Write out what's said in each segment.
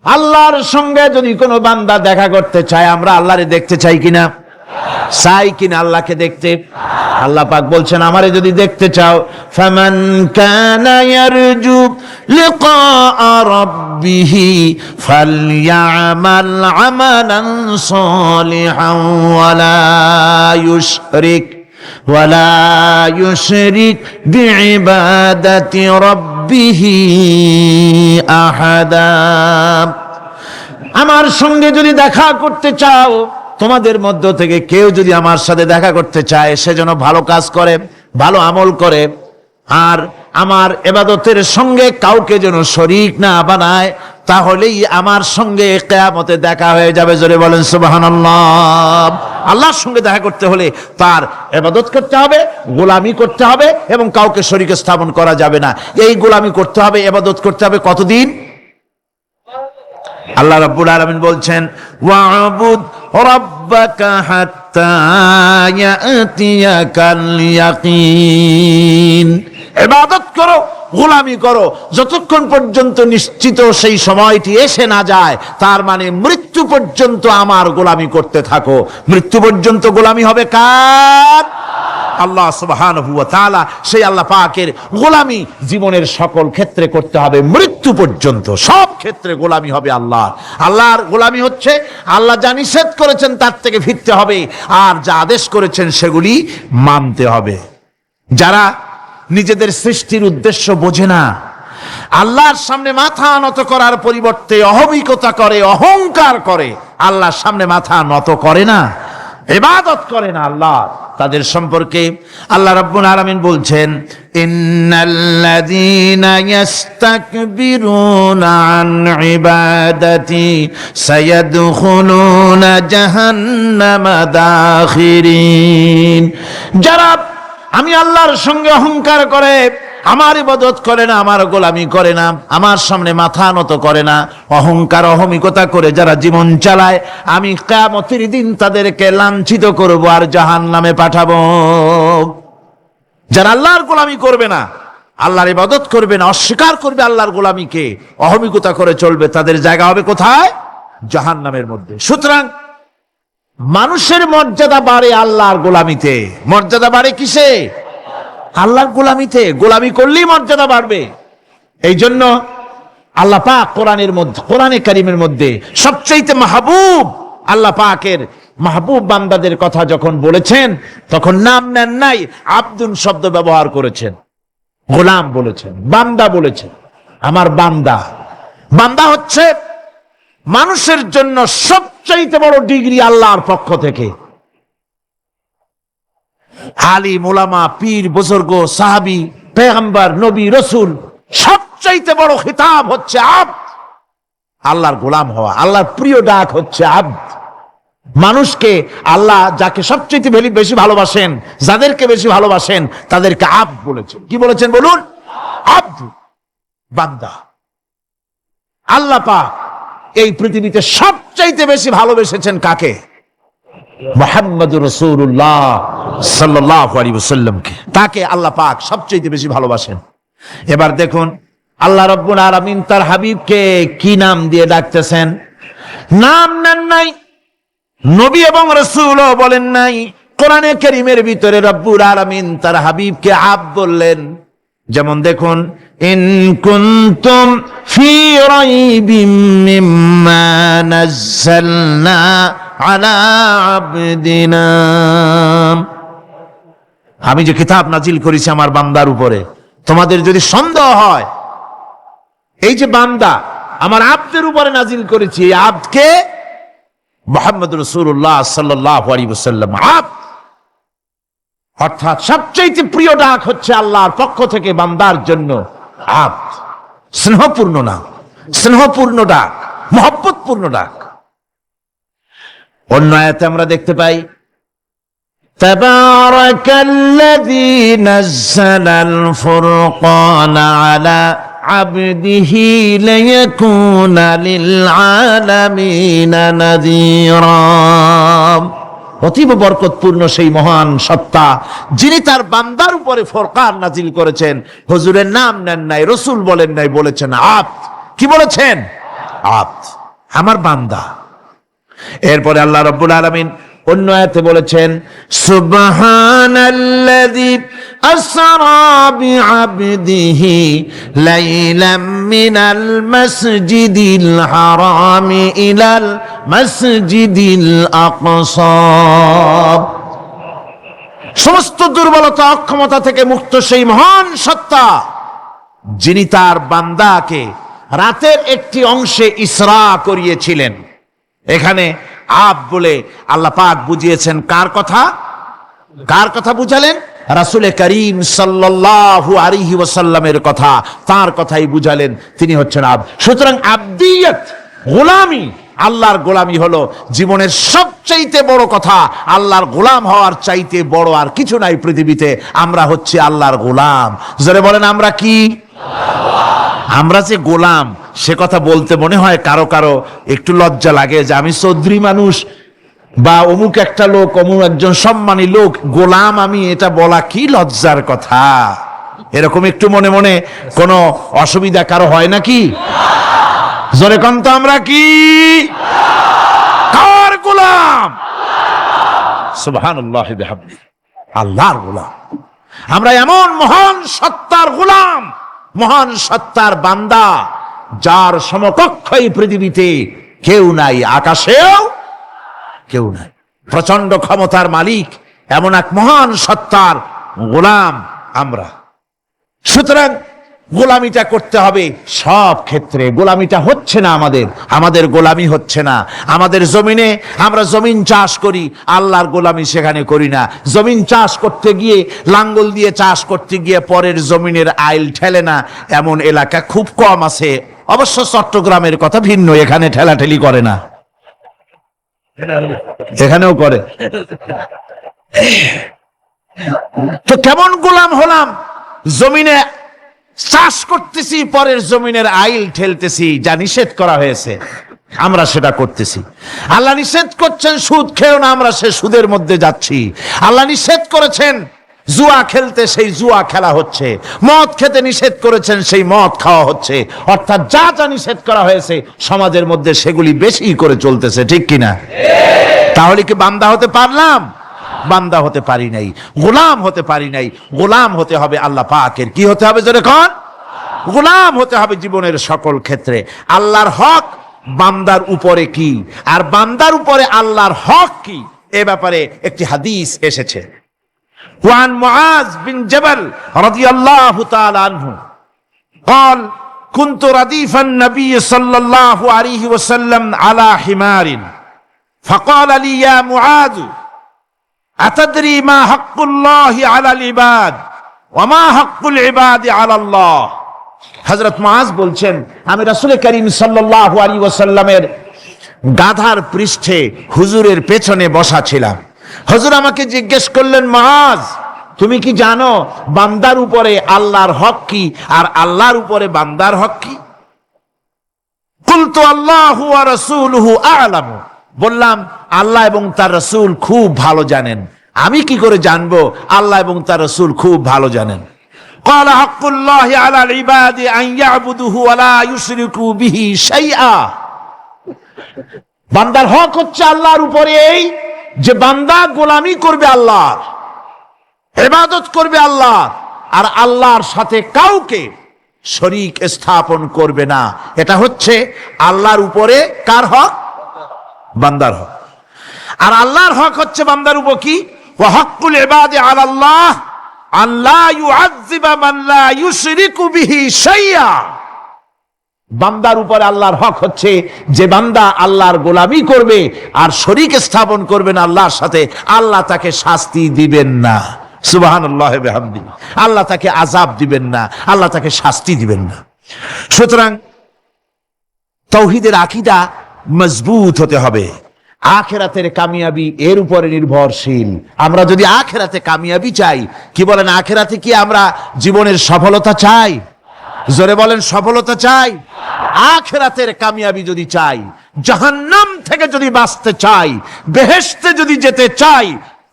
আল্লাহর সঙ্গে যদি কোনো বান্দা দেখা করতে চায়, আমরা আল্লাহরে দেখতে চাই কিনা? চাই কিনা আল্লাহকে দেখতে? আল্লাহ পাক বলছেন, আমারে যদি দেখতে চাও, ফামান কানা ইয়ারজু লিকা রাব্বিহি ফালইআমাল আমালান সালিহান ওয়ালা ইউশরিক বিইবাদাতি রাব্বিহি আহাদা। আমার সঙ্গে যদি দেখা করতে চাও, তোমাদের মধ্য থেকে কেউ যদি আমার সাথে দেখা করতে চায়, সে যেন ভালো কাজ করে, ভালো আমল করে, আর আমার ইবাদতের সঙ্গে কাউকে যেন শরীক না বানায়, তাহলেই আমার সঙ্গে কিয়ামতে দেখা হয়ে যাবে। জোরে বলেন সুবহানাল্লাহ। আল্লাহর সঙ্গে দেখা করতে হলে তার ইবাদত করতে হবে, গোলামি করতে হবে, এবং কাউকে শরীক স্থাপন করা যাবে না। এই গোলামি করতে হবে, ইবাদত করতে হবে কতদিন? আল্লাহ রাব্বুল আলামিন বলছেন, ওয়া'বুদ রাব্বাকা হাত্তা ইয়াতিয়াকাল ইয়াকিন। ইবাদত করো, গোলামি করো, যতক্ষণ পর্যন্ত নিশ্চিত সেই সময়টি এসে না যায়, তার মানে মৃত্যু পর্যন্ত আমার গোলামি করতে থাকো। মৃত্যু পর্যন্ত গোলামি হবে কার? আল্লাহ সুবহানাহু ওয়া তাআলা। সেই আল্লাহ পাকের গোলামি জীবনের সকল ক্ষেত্রে করতে হবে, মৃত্যু পর্যন্ত সব ক্ষেত্রে গোলামি হবে আল্লাহর। আল্লাহর গোলামি হচ্ছে আল্লাহ যা নিষেধ করেছেন তার থেকে ফিরতে হবে, আর যা আদেশ করেছেন সেগুলি মানতে হবে। যারা নিজেদের সৃষ্টির উদ্দেশ্য বোঝে না, আল্লাহর সামনে মাথা নত করার পরিবর্তে অহমিকতা করে, অহংকার করে, আল্লাহর সামনে মাথা নত করে না, ইবাদত করে না আল্লাহ, তাদের সম্পর্কে আল্লাহ রাব্বুল আলামিন বলছেন, ইন্নাল্লাযীনা ইস্তাকবিরুনা আন ইবাদাতি সায়াদখুলুনা জাহান্নামা দাখিরিন। যারা আমি আল্লাহর সঙ্গে অহংকার করে, আমার ইবাদত করে না, আমার গোলামি করে না, আমার সামনে মাথা নত করে না, অহংকার অহমিকতা করে যারা জীবন চালায়, আমি কিয়ামতের দিন তাদেরকে লাঞ্ছিত করব আর জাহান্নামে পাঠাবো। যারা আল্লাহর গোলামি করবে না, আল্লাহর ইবাদত করবে না, অস্বীকার করবে আল্লাহর গোলামিকে, অহমিকতা করে চলবে, তাদের জায়গা হবে কোথায়? জাহান্নামের মধ্যে। সুতরাং মানুষের মর্যাদা বাড়ে আল্লাহর গোলামিতে। মর্যাদা বাড়ে কিসে? আল্লাহর গোলামিতে। গোলামি করলেই মর্যাদা বাড়বে। এই জন্য আল্লাহ পাক কোরআনের মধ্যে, কোরআনে কারীমের মধ্যে সবচেয়ে মাহবুব, আল্লাহ পাকের মাহবুব বান্দাদের কথা যখন বলেছেন, তখন নাম নেন নাই, আব্দুন শব্দ ব্যবহার করেছেন, গোলাম বলেছেন, বান্দা বলেছেন। আমার বান্দা। বান্দা হচ্ছে মানুষের জন্য সবচেয়ে বড় ডিগ্রি আল্লাহর পক্ষ থেকে। আলিম, উলামা, পীর, বুজুর্গ, সাহাবী, পেগম্বর, নবী, রসুল, সবচেয়ে বড় খিতাব হচ্ছে আব্দ। আল্লাহর গোলাম হওয়া, আল্লাহর প্রিয় ডাক হচ্ছে আব্দ। মানুষকে আল্লাহ যাকে সবচেয়ে বেশি ভালোবাসেন, যাদেরকে বেশি ভালোবাসেন, তাদেরকে আব্দ বলেছেন। কি বলেছেন বলুন? আব্দ, বান্দা। আল্লাহ পাক এই পৃথিবীতে সবচাইতে বেশি ভালোবেসেছেন কাকে? মুহাম্মদুর রাসূলুল্লাহ সাল্লাল্লাহু আলাইহি ওয়াসাল্লামকে। তাকে আল্লাহ পাক সবচাইতে বেশি ভালোবাসেন। এবার দেখুন আল্লাহ রাব্বুল আলামিন তার হাবিবকে কি নাম দিয়ে ডাকতেছেন? নাম নেন নাই, নবী এবং রাসূলও বলেন নাই। কোরআনে কারীমের ভিতরে রব্বুল আলামিন তার হাবিবকে আব্দ বললেন। যেমন দেখুন, ইন কুনতুম ফি রাইবিম মিম্মা নাযালনা আলা আবদিনা। আমি যে কিতাব নাজিল করেছি আমার বান্দার উপরে, তোমাদের যদি সন্দেহ হয়, এই যে বান্দা আমার আব্দের উপরে নাজিল করেছি, এই আব্দকে মুহাম্মদুর রাসূলুল্লাহ সাল্লাল্লাহু আলাইহি ওয়াসাল্লাম আব্দ, অর্থাৎ সবচেয়ে প্রিয় ডাক হচ্ছে আল্লাহর পক্ষ থেকে বান্দার জন্য আব্দ। স্নেহপূর্ণ নাম, স্নেহপূর্ণ ডাক, মহব্বতপূর্ণ ডাক। অন্য আয়াতে আমরা দেখতে পাই, তাবারাকাল্লাযী নাযালাল ফুরকানা আলা আবদিহি লিয়াকুনা লিল আলামিনা নাযীরা। অতীব বরকতপূর্ণ সেই মহান সত্তা যিনি তার বান্দার উপরে ফুরকান নাজিল করেছেন। হুজুরের নাম নেন নাই, রসুল বলেন নাই, বলেছেন আব্দ। কি বলেছেন? আব্দ, আমার বান্দা। এরপরে আল্লাহ রাব্বুল আলামিন অন্য আয়াতে বলেছেন, সুবহানাল্লাযী আসরা বিআবদিহি লাইলাম মিনাল মাসজিদিল হারামি ইলাল মাসজিদিল আকসা। সমস্ত দুর্বলতা অক্ষমতা থেকে মুক্ত সেই মহান সত্তা যিনি তার বান্দাকে রাতের একটি অংশে ইসরা করিয়েছিলেন। এখানে আব বলে আল্লাহ পাক বুঝিয়েছেন কার কথা? কার কথা বুঝালেন? রাসূল করিম সাল্লাল্লাহু আলাইহি ওয়াসাল্লামের কথা, তার কথাই বুঝালেন, তিনি হচ্ছেন আব। সুতরাং আবদিয়ত, গোলামি, আল্লাহর গোলামি হলো জীবনের সবচাইতে বড় কথা। আল্লাহর গোলাম হওয়ার চাইতে বড় আর কিছু নাই পৃথিবীতে। আমরা হচ্ছে আল্লাহর গোলাম। জোরে বলেন আমরা কি? আমরা যে গোলাম, সে কথা বলতে মনে হয় কারো কারো একটু লজ্জা লাগে যে আমি চৌধুরী মানুষ বা অমুক একটা লোক, অমুক একজন সম্মানী লোক, গোলাম আমি, এটা বলা কি লজ্জার কথা। এরকম একটু মনে মনে কোনো অসুবিধা কারো হয় নাকি? জোরে কোন তো আমরা কি? কার গোলাম? সুবহানাল্লাহি বিহামদিহি, আল্লাহর গোলাম। আমরা এমন মহান সত্তার গোলাম, মহান সত্তার বান্দা, যার সমকক্ষ এই পৃথিবীতে কেউ নাই, আকাশেও কেউ নাই। প্রচন্ড ক্ষমতার মালিক এমন এক মহান সত্তার গোলাম আমরা। সুতরাং গোলামিটা করতে হবে সব ক্ষেত্রে। গোলামিটা হচ্ছে না আমাদের গোলামি হচ্ছে না। আমাদের জমিনে আমরা জমিন চাষ করি, আল্লাহর গোলামি সেখানে করি না। জমিন চাষ করতে গিয়ে, লাঙ্গল দিয়ে চাষ করতে গিয়ে পরের জমিনের আইল ঠেলে না, এমন এলাকা খুব কম আছে। অবশ্য চট্টগ্রামের কথা ভিন্ন, এখানে ঠেলাঠেলি করে না, এখানেও করে। তো কেমন গোলাম হলাম? জমিনে চাষ করতেছি, পরের জমিনের আইল ঠেলতেছি, যা নিষেধ করা হয়েছে আমরা সেটা করতেছি। আল্লাহ নিষেধ করছেন সুদ খেও না, আমরা সে সুদের মধ্যে যাচ্ছি। আল্লাহ নিষেধ করেছেন জুয়া খেলতে, সেই জুয়া খেলা হচ্ছে। মদ খেতে নিষেধ করেছেন, সেই মদ খাওয়া হচ্ছে। অর্থাৎ যা যা নিষেধ করা হয়েছে সমাজের মধ্যে সেগুলি বেশি করে চলতেছে, ঠিক কিনা? তাহলে কি বান্দা হতে পারলাম? বান্দা হতে পারি নাই, গোলাম হতে পারি নাই। গোলাম হতে হবে আল্লাহ পাকের। কি হতে হবে জোরে কোন? গোলাম হতে হবে জীবনের সকল ক্ষেত্রে। আল্লাহর হক বান্দার উপরে কি, আর বান্দার উপরে আল্লাহর হক কি, এ ব্যাপারে একটি হাদিস এসেছে। ওয়ান মুআজ বিন জাবাল রাদিয়াল্লাহু তাআলা আনহু قال كنت رديف النبي صلى الله عليه وسلم على حمار فقال لي يا معاذ أتدري ما حق الله على العباد وما حق العباد على الله। হযরত মুআজ বলছেন, আমি রাসূল করিম সাল্লাল্লাহু আলাইহি ওয়াসাল্লামের গাধার পৃষ্ঠে হুজুরের পেছনে বসা ছিলাম। হুজুর আমাকে জিজ্ঞেস করলেন, মুআজ তুমি কি জানো বান্দার উপরে আল্লাহর হক কি আর আল্লাহর উপরে বান্দার হক কি? কুলতু আল্লাহু ওয়া রাসূলুহু আ'লামু, বললাম আল্লাহ এবং তার রাসূল খুব ভালো জানেন। আমি কি করে জানবো? আল্লাহ এবং তার রাসূল খুব ভালো জানেন। ক্বালা হাক্কুল্লাহি আলাল ইবাদি আন ইয়াবুদুহু ওয়া লা ইউশরিকু বিহি শাইআ। বান্দার হক হচ্ছে আল্লাহর উপরে এই যে বান্দা গোলামি করবে আল্লাহর, ইবাদত করবে আল্লাহ, আর আল্লাহর সাথে কাউকে শরীক স্থাপন করবে না। এটা হচ্ছে আল্লাহর উপরে কার হক? বান্দার হক। আর আল্লাহর হক হচ্ছে বান্দার উপর কি? ওয়া হাক্কুল ইবাদি আলাল্লাহ আল্লা ইউআযযিবা মান লা ইউশরিকু বিহি শাইআ। বান্দার উপরে আল্লাহর হক হচ্ছে যে বান্দা আল্লাহর গোলামি করবে আর শরীক স্থাপন করবে না আল্লাহর সাথে, আল্লাহ তাকে শাস্তি দিবেন না। সুবহানাল্লাহি ওয়া বিহামদিহি। আল্লাহ তাকে আযাব দিবেন না, আল্লাহ তাকে শাস্তি দিবেন না। সুতরাং তাওহীদের আকীদা মজবুত হতে হবে। আখিরাতের কামিয়াবি এর উপরে নির্ভরশীল। আমরা যদি আখিরাতে কামিয়াবি চাই, কি বলেন, আখিরাতে কি আমরা জীবনের সফলতা চাই? জোরে বলেন, সফলতা চাই? আখিরাতের কামিয়াবি যদি চাই, জাহান্নাম থেকে যদি বাঁচতে চাই, বেহেশতে যদি যেতে চাই,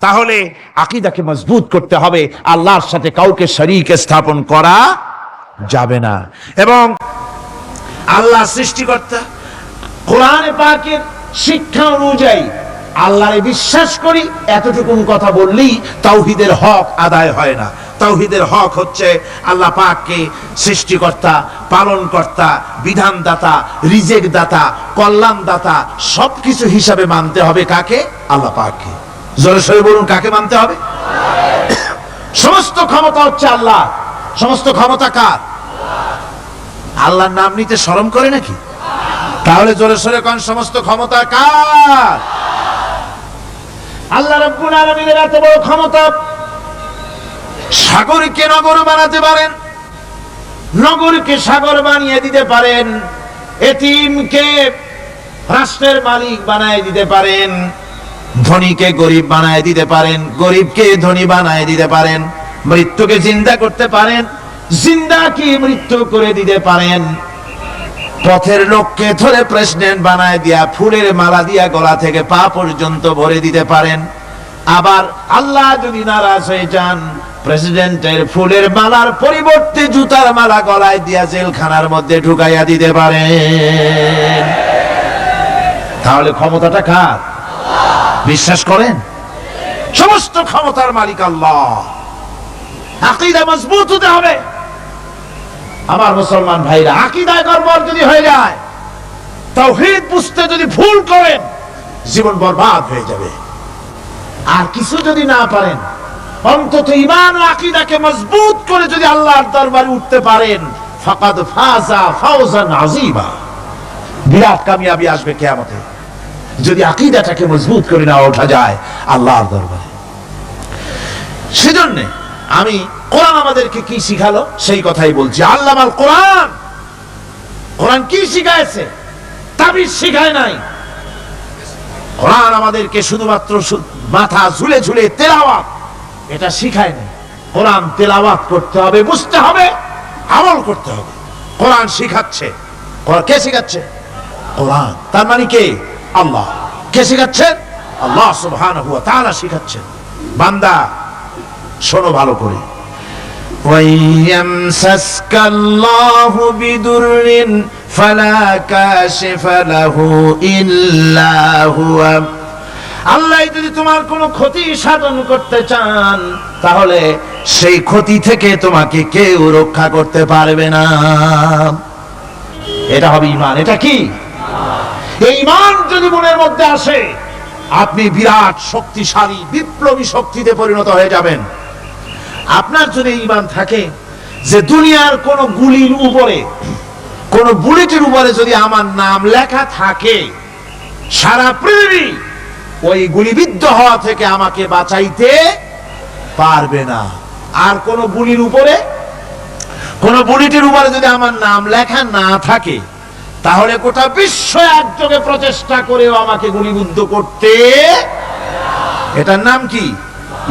তাহলে আকীদাকে মজবুত করতে হবে। আল্লাহর সাথে কাউকে শরীক স্থাপন করা যাবে না। এবং আল্লাহ সৃষ্টিকর্তা, কোরআনে পাকের শিক্ষা অনুযায়ী আল্লাহরে বিশ্বাস করি, এতটুকু কথা বললেই তাওহীদের হক আদায় হয় না। তাওহীদের হক হচ্ছে আল্লাহ পাককে সৃষ্টিকর্তা, পালনকর্তা, বিধানদাতা, রিজেক দাতা, কল্যাণদাতা সবকিছু হিসাবে মানতে হবে কাকে? আল্লাহ পাককে। জোরে সোরে বলুন, কাকে মানতে হবে? সমস্ত ক্ষমতা হচ্ছে আল্লাহ। সমস্ত ক্ষমতা কার? আল্লাহর নাম নিতে শরম করে নাকি? তাহলে জোরে সোরে কোন সমস্ত ক্ষমতা কার? আল্লাহ রাব্বুল আলামিনের এত বড় ক্ষমতা, সাগরকে নগর বানাতে পারেন, নগরকে সাগর বানিয়ে দিতে পারেন, এতিমকে রাষ্ট্রের মালিক বানায় দিতে পারেন, ধনীকে গরিব বানায় দিতে পারেন, গরিবকে ধনী বানায় দিতে পারেন, মৃত্যুকে জিন্দা করতে পারেন, জিন্দাকে মৃত্যু করে দিতে পারেন, পথের লোককে ধরে প্রেসিডেন্ট বানায় দিয়া ফুলের মালা দিয়া গলা থেকে পা পর্যন্ত ভরে দিতে পারেন। আবার আল্লাহ যদি নারাজ হয়ে যান, প্রেসিডেন্টের ফুলের মালার পরিবর্তে জুতার মালা গলায় দিয়া জেলখানার মধ্যে ঢুকাইয়া দিতে পারেন। তাহলে ক্ষমতাটা কার? বিশ্বাস করেন? সমস্ত ক্ষমতার মালিক আল্লাহ। আকীদা মজবুত হতে হবে আমার মুসলমান ভাইরা। আকীদায় গড়বড় যদি হয়ে যায়, তাওহীদ বুঝতে যদি ভুল করেন, জীবন বরবাদ হয়ে যাবে। আর কিছু যদি না পারেন, অন্তত ঈমান ও আকীদাকে মজবুত করে যদি আল্লাহর দরবারে উঠতে পারেন, ফাকাদ ফাজা ফাওজান আযীমা, বিরাট কামিয়াবি আসবে কিয়ামতে যদি আকীদাটাকে মজবুত করে না ওঠা যায় আল্লাহর দরবারে। সেজন্য আমি কোরআন আমাদেরকে কি শিখালো সেই কথাই বলছি। আল্লামাল কোরআন, কোরআন কি শিখাইছে? তাবিজ শিখায় নাই। কোরআন আমাদেরকে শুধুমাত্র মাথা ঝুলে ঝুলে তেলাওয়াত এটা শিখায় নাই। কোরআন তেলাওয়াত করতে হবে, বুঝতে হবে, আমল করতে হবে। কোরআন শিখাচ্ছে। কে শিখাচ্ছে? কোরআন। তার মানে কে? আল্লাহ। কে শিখাচ্ছেন? আল্লাহ সুবহানাহু ওয়া তাআলা শিখাচ্ছেন। বান্দা শোনো ভালো করে। وَيَمْسَسْكَ اللَّهُ بِضُرٍّ فَلَا كَاشِفَ لَهُ إِلَّا هُوَ, আল্লাহ যদি তোমার কোনো ক্ষতি সাধন করতে চান, তাহলে সেই ক্ষতি থেকে তোমাকে কেউ রক্ষা করতে পারবে না। এটা হবে ঈমান। এটা কি? এই ঈমান যদি মনের মধ্যে আসে, আপনি বিরাট শক্তিশালী বিপ্লবী শক্তিতে পরিণত হয়ে যাবেন। আপনার যদি ঈমান থাকে যে দুনিয়ার কোন গুলির উপরে, কোন বুলেটের উপরে যদি আমার নাম লেখা থাকে, সারা পৃথিবী ওই গুলিবিদ্ধ হওয়া থেকে আমাকে বাঁচাইতে পারবে না। আর কোন গুলির উপরে, কোন বুলেটের উপরে যদি আমার নাম লেখা না থাকে, তাহলে গোটা বিশ্ব একযোগে প্রচেষ্টা করেও আমাকে গুলিবিদ্ধ করতে, এটার নাম কি?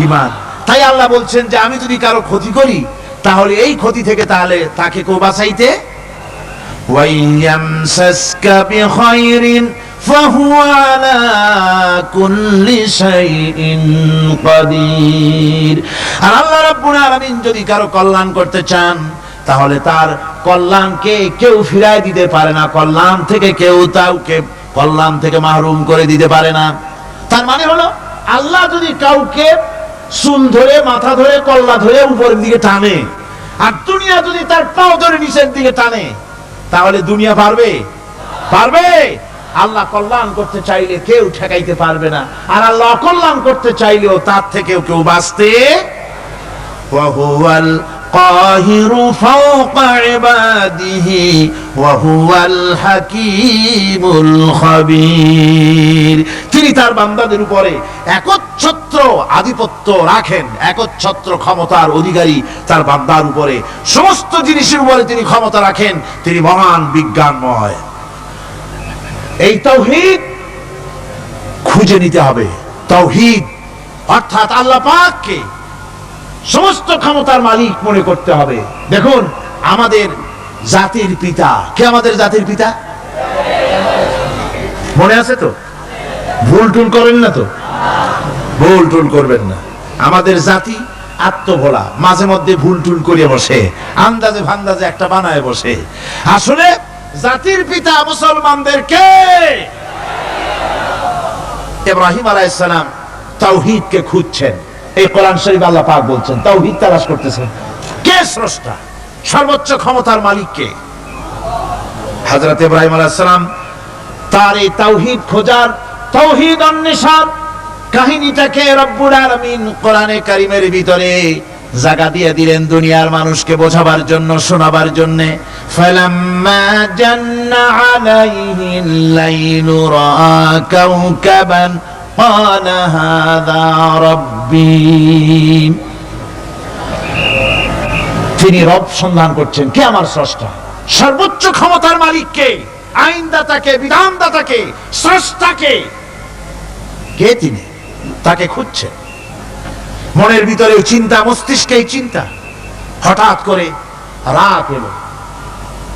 ঈমান। তাই আল্লাহ বলছেন যে আমি যদি কারো ক্ষতি করি, তাহলে এই ক্ষতি থেকে তাহলে তাকে কেউ বাঁচাইতে। ওয়াইয়ামসাসকা বিখাইরিন ফাহুয়া আলা কুল্লি শাইইন কাদির, আর আল্লাহ রাব্বুল আলামিন যদি কারো কল্যাণ করতে চান, তাহলে তার কল্যাণকে কেউ ফিরায় দিতে পারে না। কল্যাণ থেকে কেউ তাকে কল্যাণ থেকে মাহরুম করে দিতে পারে না। তার মানে হলো আল্লাহ যদি কাউকে চুল ধরে, মাথা ধরে, কল্লা ধরে উপরের দিকে টানে, আর দুনিয়া যদি তার পাও ধরে নিচের দিকে টানে, তাহলে দুনিয়া পারবে? পারবে? আল্লাহ কল্যাণ করতে চাইলে কেউ ঠেকাইতে পারবে না, আর আল্লাহ অকল্যাণ করতে চাইলেও তার থেকেও কেউ বাঁচতে। ওয়া হুয়াল কাহিরু ফাওকা ইবাদিহি ওয়া হুয়াল হাকীমুল খাবীর, তিনি তার বান্দাদের উপরে একচ্ছত্র আধিপত্য রাখেন, একচ্ছত্র ক্ষমতার অধিকারী তার বান্দার উপরে, সমস্ত জিনিসের উপরে তিনি ক্ষমতা রাখেন, তিনি মহান বিজ্ঞানময়। এই তাওহীদ খুঁজে নিতে হবে। তাওহীদ অর্থাৎ আল্লাহ পাককে সমস্ত ক্ষমতার মালিক মনে করতে হবে। দেখুন আমাদের জাতির পিতা কে? আমাদের জাতির পিতা মনে আছে তো? ভুল টুল করেন না তো? ভুল টুল করবেন না। আমাদের জাতি আত্মভোলা, মাঝে মধ্যে ভুল টুল করে বসে, আন্দাজে ফান্দাজে একটা বানায় বসে। আসলে জাতির পিতা মুসলমানদের কে? ইব্রাহিম আলাইহিস সালাম তাওহীদকে খুঁজছেন। এই কোরআন শরীফ আল্লাহ পাক বলছেন তাওহীদ তালাশ করতেছেন। কে স্রষ্টা? সর্বোচ্চ ক্ষমতার মালিক কে? হযরত ইব্রাহিম আলাইহিস সালাম তার এই তাওহীদ খোঁজার, তাওহীদ অন্বেষণ কাহিনীটাকে রব্বুল আলামিন কোরআনে কারীমের ভিতরে জায়গা দিয়ে দিলেন দুনিয়ার মানুষকে বোঝাবার জন্য, শোনাবার জন্য। ফালাম্মা জান্না আলাইহিল লাইলু রাআ কাওকাবান ক্বালা হাযা রাব্বী। তিনি রব সন্ধান করছেন, কে আমার স্রষ্টা? সর্বোচ্চ ক্ষমতার মালিক কে? আইনদাতাকে, বিধানদাতাকে, স্রষ্টাকে কে? তিনি তাকে খুঁজছেন। মনের ভিতরে চিন্তা, মস্তিষ্কে চিন্তা। হঠাৎ করে রাত এলো,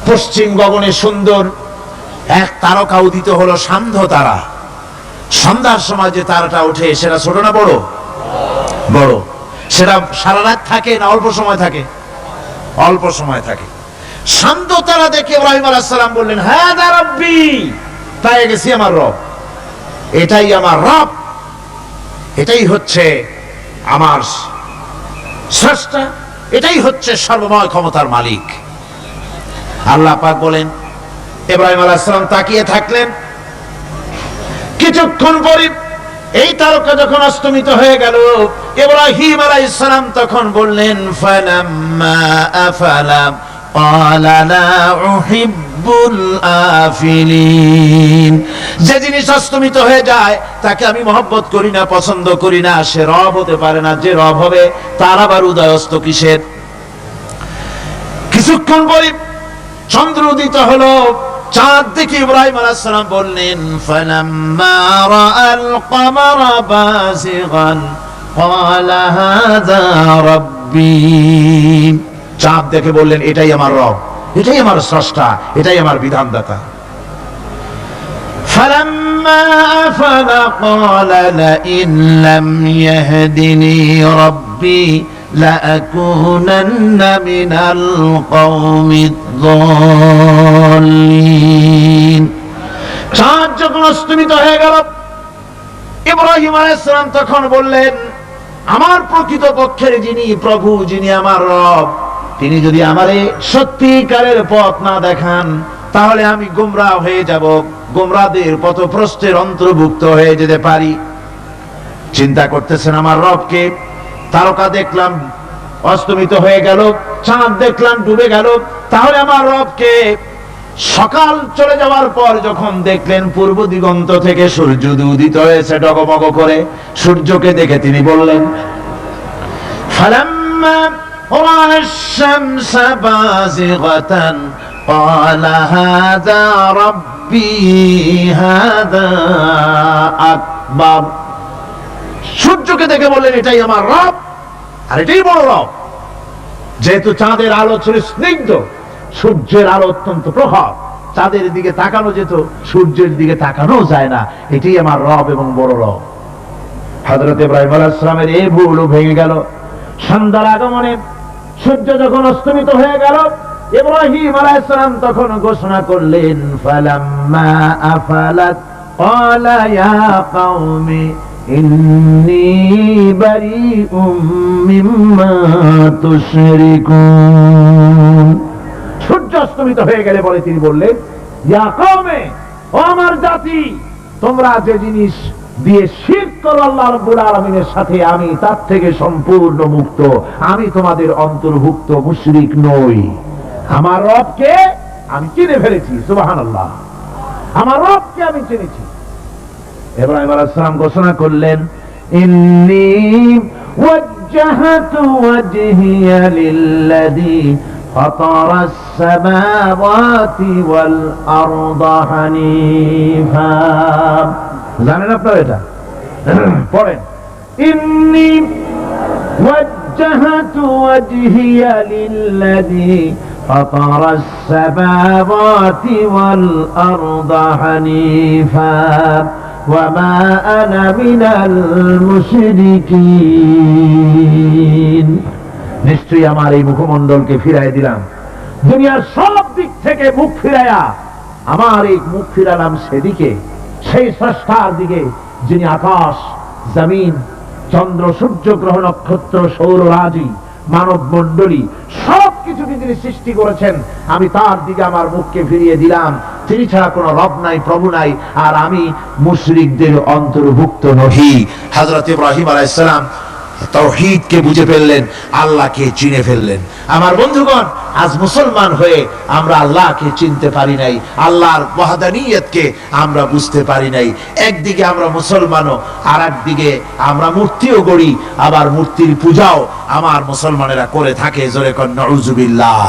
পশ্চিম গগনে সুন্দর এক তারকা উদিত হলো, সান্ধ্য তারা। সন্ধ্যার সময় যে তারাটা ওঠে সেটা ছোট না বড়? বড়। সেটা সারা রাত থাকে না অল্প সময় থাকে? অল্প সময় থাকে। সান্ধ্য তারা দেখে ইব্রাহিম আলাইহিস সালাম বললেন, হাযা রাব্বী, পেয়ে গেছি আমার রব, এটাই আমার রব, এটাই হচ্ছে আমার স্রষ্টা, এটাই হচ্ছে সর্বময় ক্ষমতার মালিক। আল্লাহ পাক বলেন, ইব্রাহিম আলাইহিস সালাম তাকিয়ে থাকলেন। কিছুক্ষণ পরে এই তারকা যখন অস্তমিত হয়ে গেল, ইব্রাহিম আলাইহিস সালাম তখন বললেন, ফালাম্মা আফালা ক্বালা লা উহিব্বুল আফিলিন। যে জিনিস অস্তমিত হয়ে যায় তাকে আমি মহব্বত করি না, পছন্দ করি না, সে রব হতে পারে না। যে রব হবে তার আবার উদয় অস্ত কিসের? কিছুক্ষণ পরে চন্দ্র উদিত হলো, চাঁদ দেখে ইব্রাহিম আলাইহিস সালাম বললেন, ফালাম্মা রাআল কমারা বাযিগান ক্বালা হাযা রাব্বী। চাঁদ দেখে বললেন, এটাই আমার রব, এটাই আমার স্রষ্টা, এটাই আমার বিধানদাতা। ফালাম্মা আফালা ক্বালা লাইন লাম ইয়াহদিনি রাব্বী লাআকুনান্না মিনাল কওমিদ যালিন। চাঁদ যখন অস্তমিত হয়ে গেল, ইব্রাহিম আলাইহিস সালাম তখন বললেন, আমার প্রকৃত পক্ষের যিনি প্রভু, যিনি আমার রব, তিনি যদি আমারে সত্যিকারের পথ না দেখান তাহলে আমি গোমরাহ হয়ে যাব, গোমরাহদের পথভ্রষ্টের অন্তর্ভুক্ত হয়ে যেতে পারি। চিন্তা করতেছেন আমার রবকে। তারকা দেখলাম অস্তমিত হয়ে গেল, চাঁদ দেখলাম ডুবে গেল, তাহলে আমার রবকে? সকাল চলে যাওয়ার পর যখন দেখলেন পূর্ব দিগন্ত থেকে সূর্য উদিত হয়েছে ডগমগ করে, সূর্যকে দেখে তিনি বললেন, ফালাম্মা রাআ আশ-শামসা বাযিগাতান ক্বালা হাযা রাব্বী হাযা আকবার। সূর্যকে দেখে বললেন, এটাই আমার রব আর এটাই বড় রব। যেহেতু চাঁদের আলো ছিল স্নিগ্ধ, সূর্যের আলো অত্যন্ত প্রখর, চাঁদের দিকে তাকানো যেত, সূর্যের দিকে তাকানো যায় না, এটাই আমার রব এবং বড় রব। হযরত ইব্রাহিম আলাইহিস সালামের এই ভুল ভেঙে গেল। সন্ধ্যার আগমনে সূর্য যখন অস্তমিত হয়ে গেল, ইব্রাহিম আলাইহিস সালাম তখন ঘোষণা করলেন, ফালাম্মা আফালাত ক্বালা ইয়া কওমি ইন্নী বারিউম মিম্মা তুশরিকুন। সূর্য অস্তমিত হয়ে গেলে পরে তিনি বললেন, ইয়া কওমে, ও আমার জাতি, তোমরা যে জিনিস দিয়ে শিরক করো আল্লাহ রাব্বুল আলামিনের সাথে, আমি তার থেকে সম্পূর্ণ মুক্ত, আমি তোমাদের অন্তর্ভুক্ত, মুশরিক নই। আমার রবকে আমি চিনে ফেলেছি, সুবহানাল্লাহ, আমার রবকে আমি চিনেছি। ইব্রাহিম আলাইহিস সালাম ঘোষণা করলেন, ইন্নী ওয়াজ্জাহতু ওয়াজহিয়া লিল্লাযী ফাতারাস সামাওয়াতি ওয়াল আরদা হানিফা। জানেন আপনারা এটা? পড়েন, ইন্নী ওয়াজ্জাহতু ওয়াজহিয়া লিল্লাযী ফাতারাস সামাওয়াতি ওয়াল আরদা হানিফা ওয়ামা আনা মিনাল মুশরিকিন। নিশ্চয়ই আমার এই মুখমণ্ডলকে ফিরাই দিলাম, দুনিয়ার সব দিক থেকে মুখ ফিরাইয়া আমার এই মুখ ফিরালাম সেদিকে, সেই স্রষ্টার দিকে যিনি আকাশ, জমিন, চন্দ্র, সূর্য, গ্রহ, নক্ষত্র, সৌররাজি, মানব মণ্ডলী সবকিছুকে যিনি সৃষ্টি করেছেন, আমি তার দিকে আমার মুখকে ফিরিয়ে দিলাম। তিনি ছাড়া কোনো রব নাই, প্রভু নাই, আর আমি মুশরিকদের অন্তর্ভুক্ত নহি। হযরত ইব্রাহিম আলাইহিস সালাম তাওহীদকে বুঝে ফেললেন, আল্লাহকে চিনে ফেললেন। আমার বন্ধুগণ, আজ মুসলমান হয়ে আমরা আল্লাহকে চিনতে পারি নাই, আল্লাহর ওয়াহদানিয়তকে আমরা বুঝতে পারি নাই। একদিকে আমরা মুসলমানও, আর একদিকে আমরা মূর্তিও গড়ি, আবার মূর্তির পূজাও আমার মুসলমানেরা করে থাকে। জোরে কর নাউযুবিল্লাহ।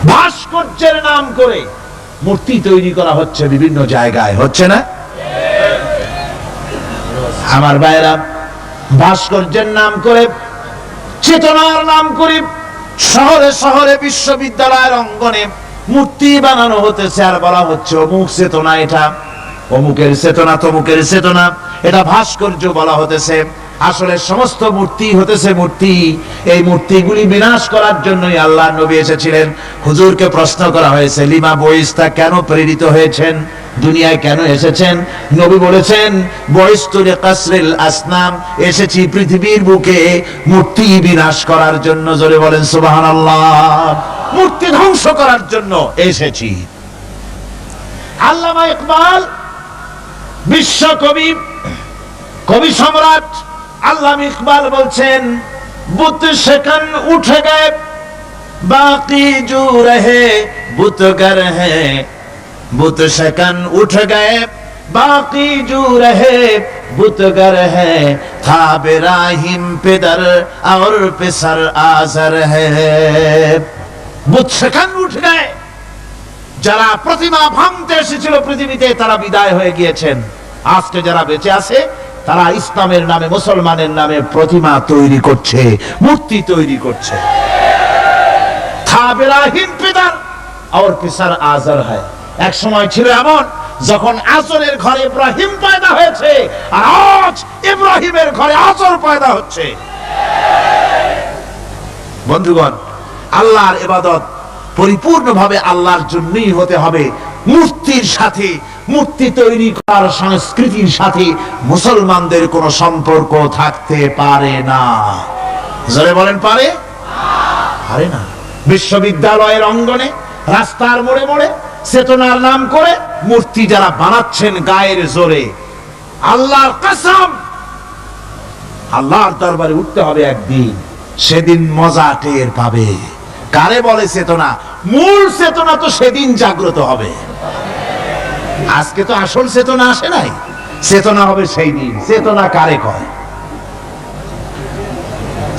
ভাস্কর্যের নাম করে মূর্তি তৈরি করা হচ্ছে বিভিন্ন জায়গায়, হচ্ছে না? আমার ভাইরা, ভাস্কর্যের নাম করে, চেতনার নাম করে শহরে শহরে, বিশ্ববিদ্যালয়ের অঙ্গনে মূর্তি বানানো হতেছে, আর বলা হচ্ছে অমুক চেতনা, এটা অমুকের চেতনা, তমুকের চেতনা, এটা ভাস্কর্য বলা হতেছে। আসলে সমস্ত মূর্তি হতেছে মূর্তি। এই মূর্তিগুলি বিনাশ করার জন্যই আল্লাহর নবী এসেছিলেন। হুজুরকে প্রশ্ন করা হয়েছে, লিমা বইস্তা, কেন প্রেরিত হয়েছেন, দুনিয়ায় কেন এসেছেন? নবী বলেছেন, বয়স্তুরে কাসরিল আসনাম, এসেছি পৃথিবীর বুকে মূর্তি বিনাশ করার জন্য। জোরে বলেন সুবহানাল্লাহ। মূর্তি ধ্বংস করার জন্য এসেছি। আল্লামা ইকবাল, বিশ্ব কবি, কবি সম্রাট আল্লামা ইকবাল বলছেন, বুত সেকন উঠে গে বাকি জু রহে বুতগর হ্যাঁ, बुत शकन उठ गए बाकी जू रहे बुतगर है, था बिराहिम पिदर और पिसर आजर है। बुत शकन उठ गए, যারা প্রতিমা ভাঙতে এসেছিল পৃথিবীতে তারা বিদায় হয়ে গিয়েছেন। আজকে যারা বেঁচে আছে তারা ইসলামের নামে, মুসলমানের নামে প্রতিমা তৈরি করছে, মূর্তি তৈরি করছে। था बिराहिम पिदर और पिसर आजर है। এক সময় ছিল এমন যখন আজরের ঘরে ইব্রাহিম পয়দা হয়েছে, আর আজ ইব্রাহিমের ঘরে আজর পয়দা হচ্ছে। বন্ধুগণ, আল্লাহর ইবাদত পরিপূর্ণভাবে আল্লাহর জন্যই হতে হবে। মূর্তির সাথে, মূর্তি তৈরি করার সংস্কৃতির সাথে মুসলমানদের কোনো সম্পর্ক থাকতে পারে না। জোরে বলেন, পারে? পারে না। বিশ্ববিদ্যালয়ের অঙ্গনে, রাস্তার মোড়ে মোড়ে চেতনার নাম করে মূর্তি যারা বানাচ্ছেন গায়ের জোরে, আল্লাহর কসম, আল্লাহর দরবারে উঠতে হবে একদিন, সেদিন মজা টের পাবে। কারে বলে চেতনা? মূল চেতনা তো সেদিন জাগ্রত হবে। আজকে তো আসল চেতনা আসে নাই, চেতনা হবে সেই দিন। চেতনা কারে কয়?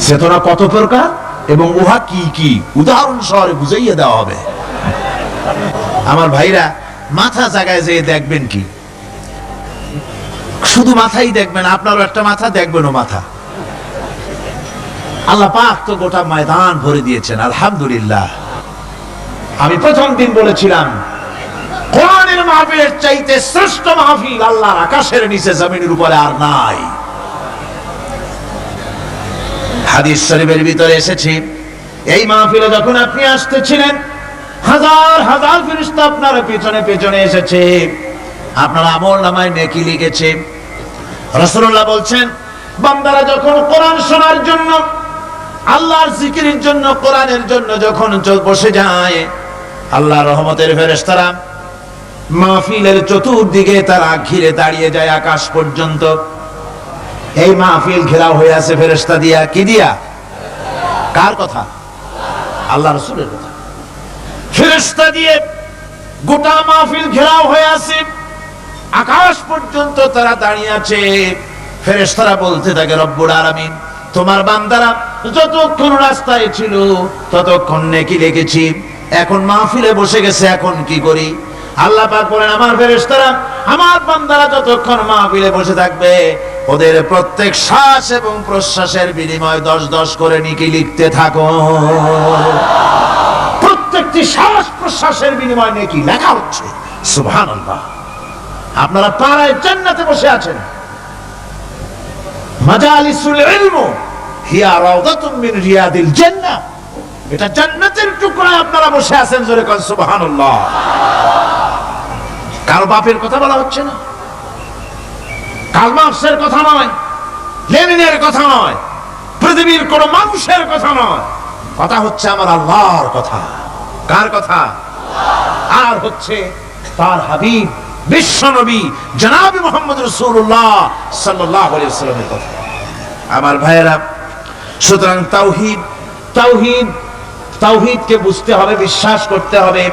চেতনা কত প্রকার এবং উহা কি কি উদাহরণ সহকারে বুঝাইয়া দেওয়া হবে। আমার ভাইরা, মাথা জায়গায় যেয়ে দেখবেন কি, শুধু মাথাই দেখবেন, আপনারও একটা মাথা, দেখবেনও মাথা। আল্লাহ পাক তো গোটা ময়দান ভরে দিয়েছেন, আলহামদুলিল্লাহ। আমি প্রথম দিন বলেছিলাম, কোরআনের মাহফিলের চাইতে শ্রেষ্ঠ মাহফিল আল্লাহর আকাশের নিচে জমিনের উপরে আর নাই। হাদিস শরীফের ভিতরে এসেছে, এই মাহফিলে যখন আপনি আসতেছিলেন, হাজার হাজার ফেরেশতা আপনার পেছনে পেছনে এসেছে, আপনার আমলনামায় নেকি লিখেছে। রাসূলুল্লাহ বলছেন, বান্দারা যখন কোরআন শোনার জন্য, আল্লাহর জিকিরের জন্য, কোরআনের জন্য যখন বসে যায়, আল্লাহর রহমতের ফেরেশতারা মাহফিলের চতুর্দিকে তারা ঘিরে দাঁড়িয়ে যায় আকাশ পর্যন্ত। এই মাহফিল ঘেরাও হয়ে আছে ফেরেশতা দিয়া। কি দিয়া? কার কথা? আল্লাহ রাসূলের কথা। ফেরেশতা দিয়ে গোটা মাহফিল ঘেরাও হয়ে আছে, আকাশ পর্যন্ত তারা দাঁড়িয়ে আছে। ফেরেশতারা বলতে থাকে, রব্বুল আলামিন, তোমার বান্দারা যতক্ষণ রাস্তায় ছিল ততক্ষণ নেকি লিখেছি, এখন মাহফিলে বসে গেছে, এখন কি করি? আল্লাহ পাক বলেন, আমার ফেরেশতারা, আমার বান্দারা যতক্ষণ মাহফিলে বসে থাকবে, ওদের প্রত্যেক শ্বাস এবং প্রশ্বাসের বিনিময়ে 10-10 করে নেকি লিখতে থাকো। প্রত্যেকটি শ্বাস প্রশ্বাসের বিনিময়ে নেকি লেখা হচ্ছে। সুবহানাল্লাহ। আপনারা পাড়ায় জান্নাতে বসে আছেন। মাজালিসুল ইলম হিয়া রাউদাতুম মিন রিয়াদিল জান্নাহ। এটা জান্নাতের টুকরায় আপনারা বসে আছেন, জোরে কোন সুবহানাল্লাহ। কারো বাপের কথা বলা হচ্ছে না, কার্ল মার্কসের কথা নয়, লেনিনের কথা নয়, পৃথিবীর কোন মানুষের কথা নয়, কথা হচ্ছে আমার আল্লাহর কথা। কার কথা? আর হচ্ছে তার হাবিব বিশ্ব নবী জনাব মুহাম্মদ রাসূলুল্লাহ সাল্লাল্লাহু আলাইহি ওয়াসাল্লামের কথা। আমার ভাইয়েরা, সুতরাং তাওহীদ তাওহীদ তাওহীদকে বুঝতে হবে, বিশ্বাস করতে হবে,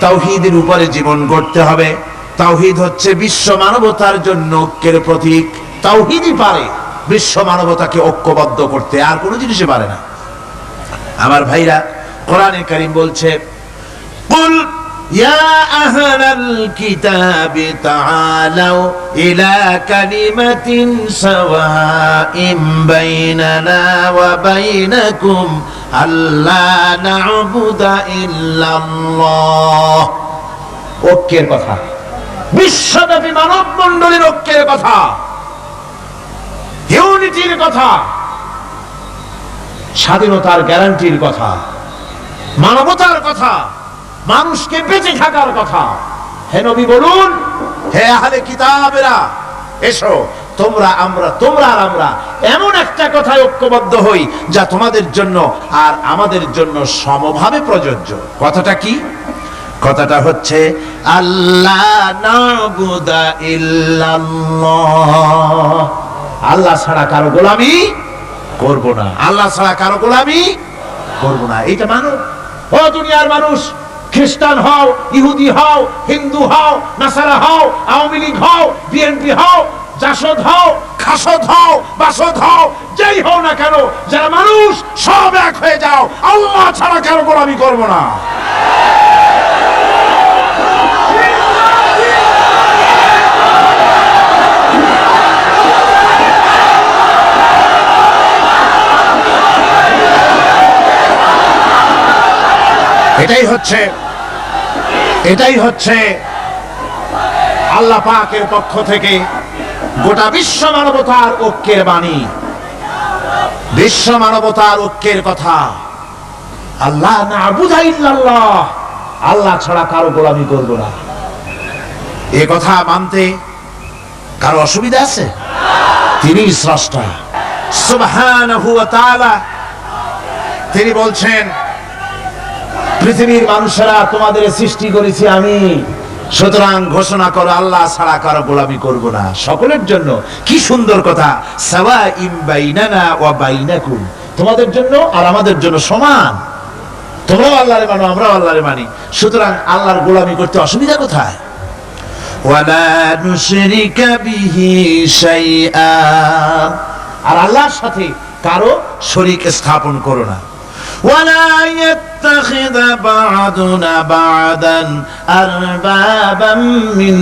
তাওহীদের উপরে জীবন গড়তে হবে। তাওহীদ হচ্ছে বিশ্ব মানবতার জন্য ঐক্যের প্রতীক। তাওহীদই পারে বিশ্ব মানবতাকে ঐক্যবদ্ধ করতে, আর কোনো জিনিসই পারে না। আমার ভাইরা, কোরআনে কারীম বলছে, কুল ইয়া আহলাল কিতাবি তাআলাউ ইলা কালিমাতিন সাওয়াইন বাইনানা ওয়া বাইনাকুম আল্লা না'বুদা ইল্লাল্লাহ। ঐক্যের কথা, বিশ্বব্যাপী মানব মণ্ডলীর ঐক্যের কথা, ইউনিটির কথা, স্বাধীনতার গ্যারান্টির কথা, মানবতার কথা, মানুষকে বেঁচে থাকার কথা। হে নবী বলুন, হে আহলে কিতাবেরা, এসো তোমরা আর আমরা এমন একটা কথায় ঐক্যবদ্ধ হই যা তোমাদের জন্য আর আমাদের জন্য সমভাবে প্রযোজ্য। কথাটা কি? কথাটা হচ্ছে আল্লাহ না'বুদা ইল্লাল্লাহ। আল্লাহ ছাড়া কারো গোলামি করব না, আল্লাহ ছাড়া কারো গোলামি করব না। এটা মানো। ও দুনিয়ার মানুষ, খ্রিস্টান হও, ইহুদি হও, হিন্দু হও, নাসারা হও, আওয়ামী লীগ হও, বিএনপি হও, জাসদ হও, খাসদ হও, বাসদ হও, যেই হও না কেন, যারা মানুষ সব এক হয়ে যাও, আল্লাহ ছাড়া কারো গোলামি করব না। এটাই হচ্ছে আল্লাহ পাকের পক্ষ থেকে গোটা বিশ্ব মানবতার ঐক্যের বাণী, বিশ্ব মানবতার ঐক্যের কথা। আল্লাহ না'বুদা ইল্লাল্লাহ, আল্লাহ ছাড়া কারো গোলামি করব না। এ কথা মানতে কারো অসুবিধা আছে? তিনি স্রষ্টা সুবহানাহু ওয়া তাআলা। তিনি বলছেন, পৃথিবীর মানুষেরা তোমাদের সৃষ্টি করেছি আমি, সুতরাং ঘোষণা করো আল্লাহ ছাড়া কারো গোলামি করব না, সকলের জন্য। কি সুন্দর কথা, সাওয়াইন বাইনানা ওয়া বাইনাকুম, তোমাদের জন্য আর আমাদের জন্য সমান। তোমরাও আল্লাহরে মানো, আমরাও আল্লাহরে মানি, সুতরাং আল্লাহর গোলামি করতে অসুবিধা কোথায়? ওয়ালা নুশরিকা বিহি শাইআ, আর আল্লাহর সাথে কারো শরীক স্থাপন করো না। ولا يتخذ بعضنا بعضا أربابا من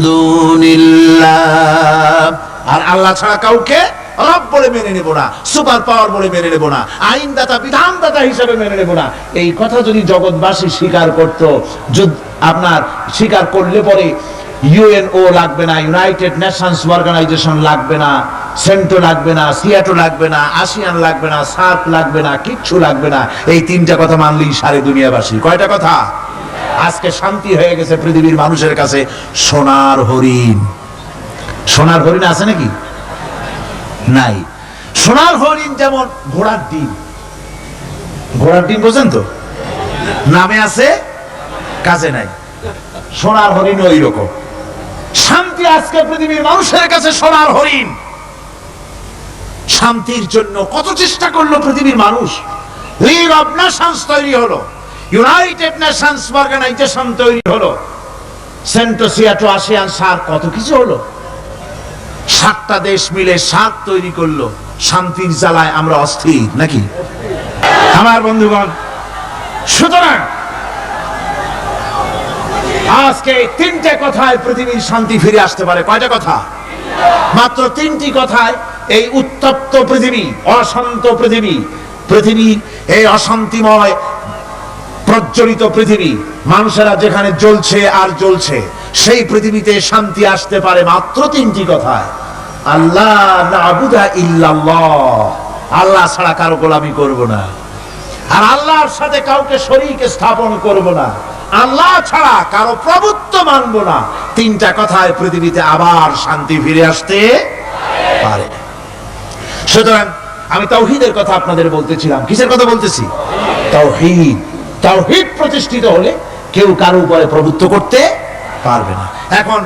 دون الله, আর আল্লাহ ছাড়া কাউকে রব বলে মেনে নেব না, সুপার পাওয়ার বলে মেনে নেব না, আইনদাতা বিধানদাতা হিসেবে মেনে নেব না। এই কথা যদি জগৎবাসী স্বীকার করত, আপনার স্বীকার করলে পরে ইউএনও লাগবে না, ইউনাইটেড নেশনস অর্গানাইজেশন লাগবে না, সেন্টো লাগবে না, সিয়াটো লাগবে না, আসিয়ান লাগবে না, সার্ক লাগবে না, কিচ্ছু লাগবে না। এই তিনটা কথা মানলেই সারে দুনিয়াবাসী। কয়টা কথা? আজকে শান্তি হয়ে গেছে পৃথিবীর মানুষের কাছে। সোনার হরিণ, সোনার হরিণ আছে নাকি? নাই। সোনার হরিণ যেমন ঘোড়ার ডিম, ঘোড়ার ডিম বোঝেন তো, নামে আছে কাজে নাই। সোনার হরিণ ওই রকম। শান্তি আজকে পৃথিবীর মানুষের কাছে সোনার হরিণ। শান্তির জন্য কত চেষ্টা করলো পৃথিবীর মানুষ। লিগ অব নেশনস তৈরি হলো, ইউনাইটেড নেশনস অর্গানাইজেশন তৈরি হলো, সেন্টো, সিয়াটো, আসিয়ান, সার্ক, কত কিছু হলো। 7টা দেশ মিলে সার্ক তৈরি করলো। শান্তির জ্বালায় আমরা অস্থির নাকি আমার বন্ধুগণ? সুতরাং আজকে 3টে কথায় পৃথিবীর শান্তি ফিরে আসতে পারে। কয়টা কথা? মাত্র 3টি কথায় এই উত্তপ্ত পৃথিবী, অশান্ত পৃথিবী, পৃথিবীর এই অশান্তিময় প্রজ্বলিত পৃথিবী, মানুষেরা যেখানে জ্বলছে আর জ্বলছে, সেই পৃথিবীতে শান্তি আসতে পারে মাত্র 3টি কথায়। আল্লাহ না'বুদা ইল্লাল্লাহ, আল্লাহ ছাড়া কারো গোলামি করব না। আর আল্লাহর সাথে কাউকে শরীক স্থাপন করব না, আল্লাহ ছাড়া কারো প্রভুত্ব মানব না। তিনটা কথায় পৃথিবীতে আবার শান্তি ফিরে আসতে পারে। সুতরাং আমি তাওহীদের কথা আপনাদের বলতেছিলাম। কিসের কথা বলতেছি? তাওহীদ। তাওহীদ প্রতিষ্ঠিত হলে কেউ কারো উপরে প্রভুত্ব করতে পারবে না। এখন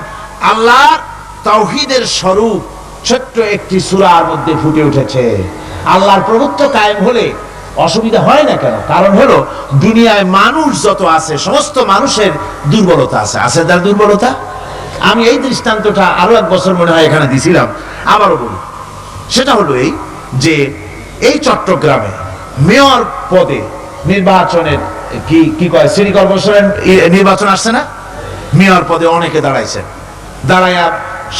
আল্লাহর তাওহীদের স্বরূপ ছোট্ট একটি সূরার মধ্যে ফুটে উঠেছে। আল্লাহর প্রভুত্ব কায়েম হলে অসুবিধা হয় না কেন? কারণ হলো দুনিয়ায় মানুষ যত আছে সমস্ত মানুষের দুর্বলতা আছে। আছে তার দুর্বলতা। আমি এই দৃষ্টান্তটা আরো এক বছর মনে হয় এখানে দিছিলাম, আবারও বলি। সেটা হলো এই যে এই চট্টগ্রামে মেয়র পদে নির্বাচনের কি কয় সিটি কর্পোরেশনের নির্বাচন আসছে না? মেয়র পদে অনেকে দাঁড়াইছেন, দাঁড়াইয়া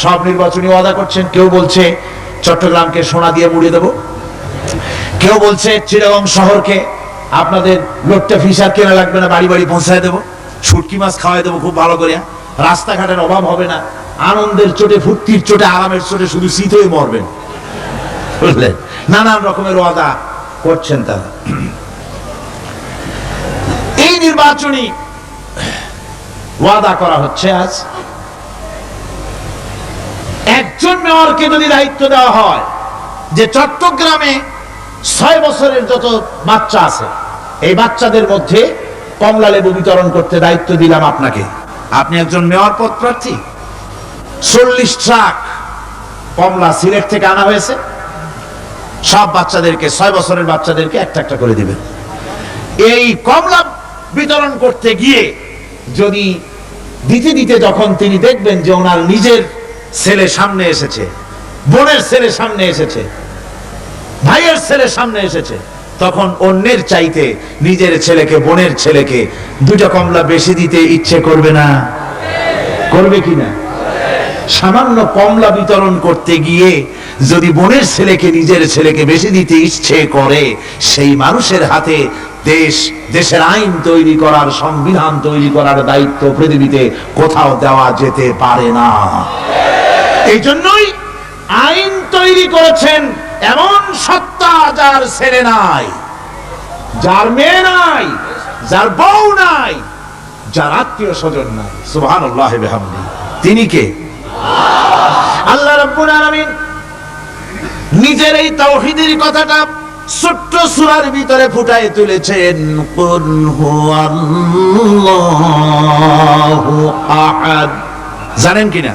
সব নির্বাচনী ওয়াদা করছেন। কেউ বলছে চট্টগ্রামকে সোনা দিয়ে মুড়িয়ে দেবো, কেউ বলছে চিটাগং শহরকে আপনাদের লোট্টা ফিশার কেনা লাগবে না, বাড়ি বাড়ি পৌঁছায় দেবো, শুটকি মাছ খাওয়াই দেবো খুব ভালো করে, রাস্তাঘাটের অভাব হবে না, আনন্দের চোটে ফুর্তির চোটে আরামের চোটে শুধু শীত হয়ে মরবেন। বুঝলেন? নানান রকমের ওয়াদা করছেন তারা। এই নির্বাচনী ওয়াদা করা হচ্ছে। আজ একজন মেয়রকে যদি দায়িত্ব দেওয়া হয় যে চট্টগ্রামে 6 বছরের যত বাচ্চা আছে এই বাচ্চাদের মধ্যে কমলা লেবু বিতরণ করতে দায়িত্ব দিলাম আপনাকে, আপনি একজন মেয়র পদ প্রার্থী, 40 ট্রাক কমলা সিলেট থেকে আনা হয়েছে, সব বাচ্চাদেরকে 6 বছরের বাচ্চাদেরকে একটা একটা করে দিবেন। এই কমলা বিতরণ করতে গিয়ে যদি দিতে দিতে যখন তিনি দেখবেন যে ওনার নিজের ছেলে সামনে এসেছে, বোনের ছেলে সামনে এসেছে, ভাইয়ের ছেলে সামনে এসেছে, তখন অন্যের চাইতে নিজের ছেলেকে বোনের ছেলেকে 2টা কমলা বেশি দিতে ইচ্ছে করবে না? করবে কিনা? সামান্য কমলা বিতরণ করতে গিয়ে যদি বোনের ছেলেকে নিজের ছেলেকে বেশি দিতে ইচ্ছে করে, সেই মানুষের হাতে দেশের আইন তৈরি করার, সংবিধান তৈরি করার দায়িত্ব পৃথিবীতে কোথাও দেওয়া যেতে পারে না। এই জন্যই আইন তৈরি করেছেন এমন সত্তা যার ছেলে নাই, যার মেয়ে নাই, যার বউ নাই, যার আত্মীয় স্বজন নাই। সুবহানাল্লাহি ওয়া বিহামদিহি। তিনি কে? আল্লাহ রাব্বুল আলামিন নিজের এই তাওহীদের কথাটা ছোট্ট সূরার ভিতরে ফুটায় তুলেছেন। কুল হুয়াল্লাহু আহাদ। জানেন কিনা?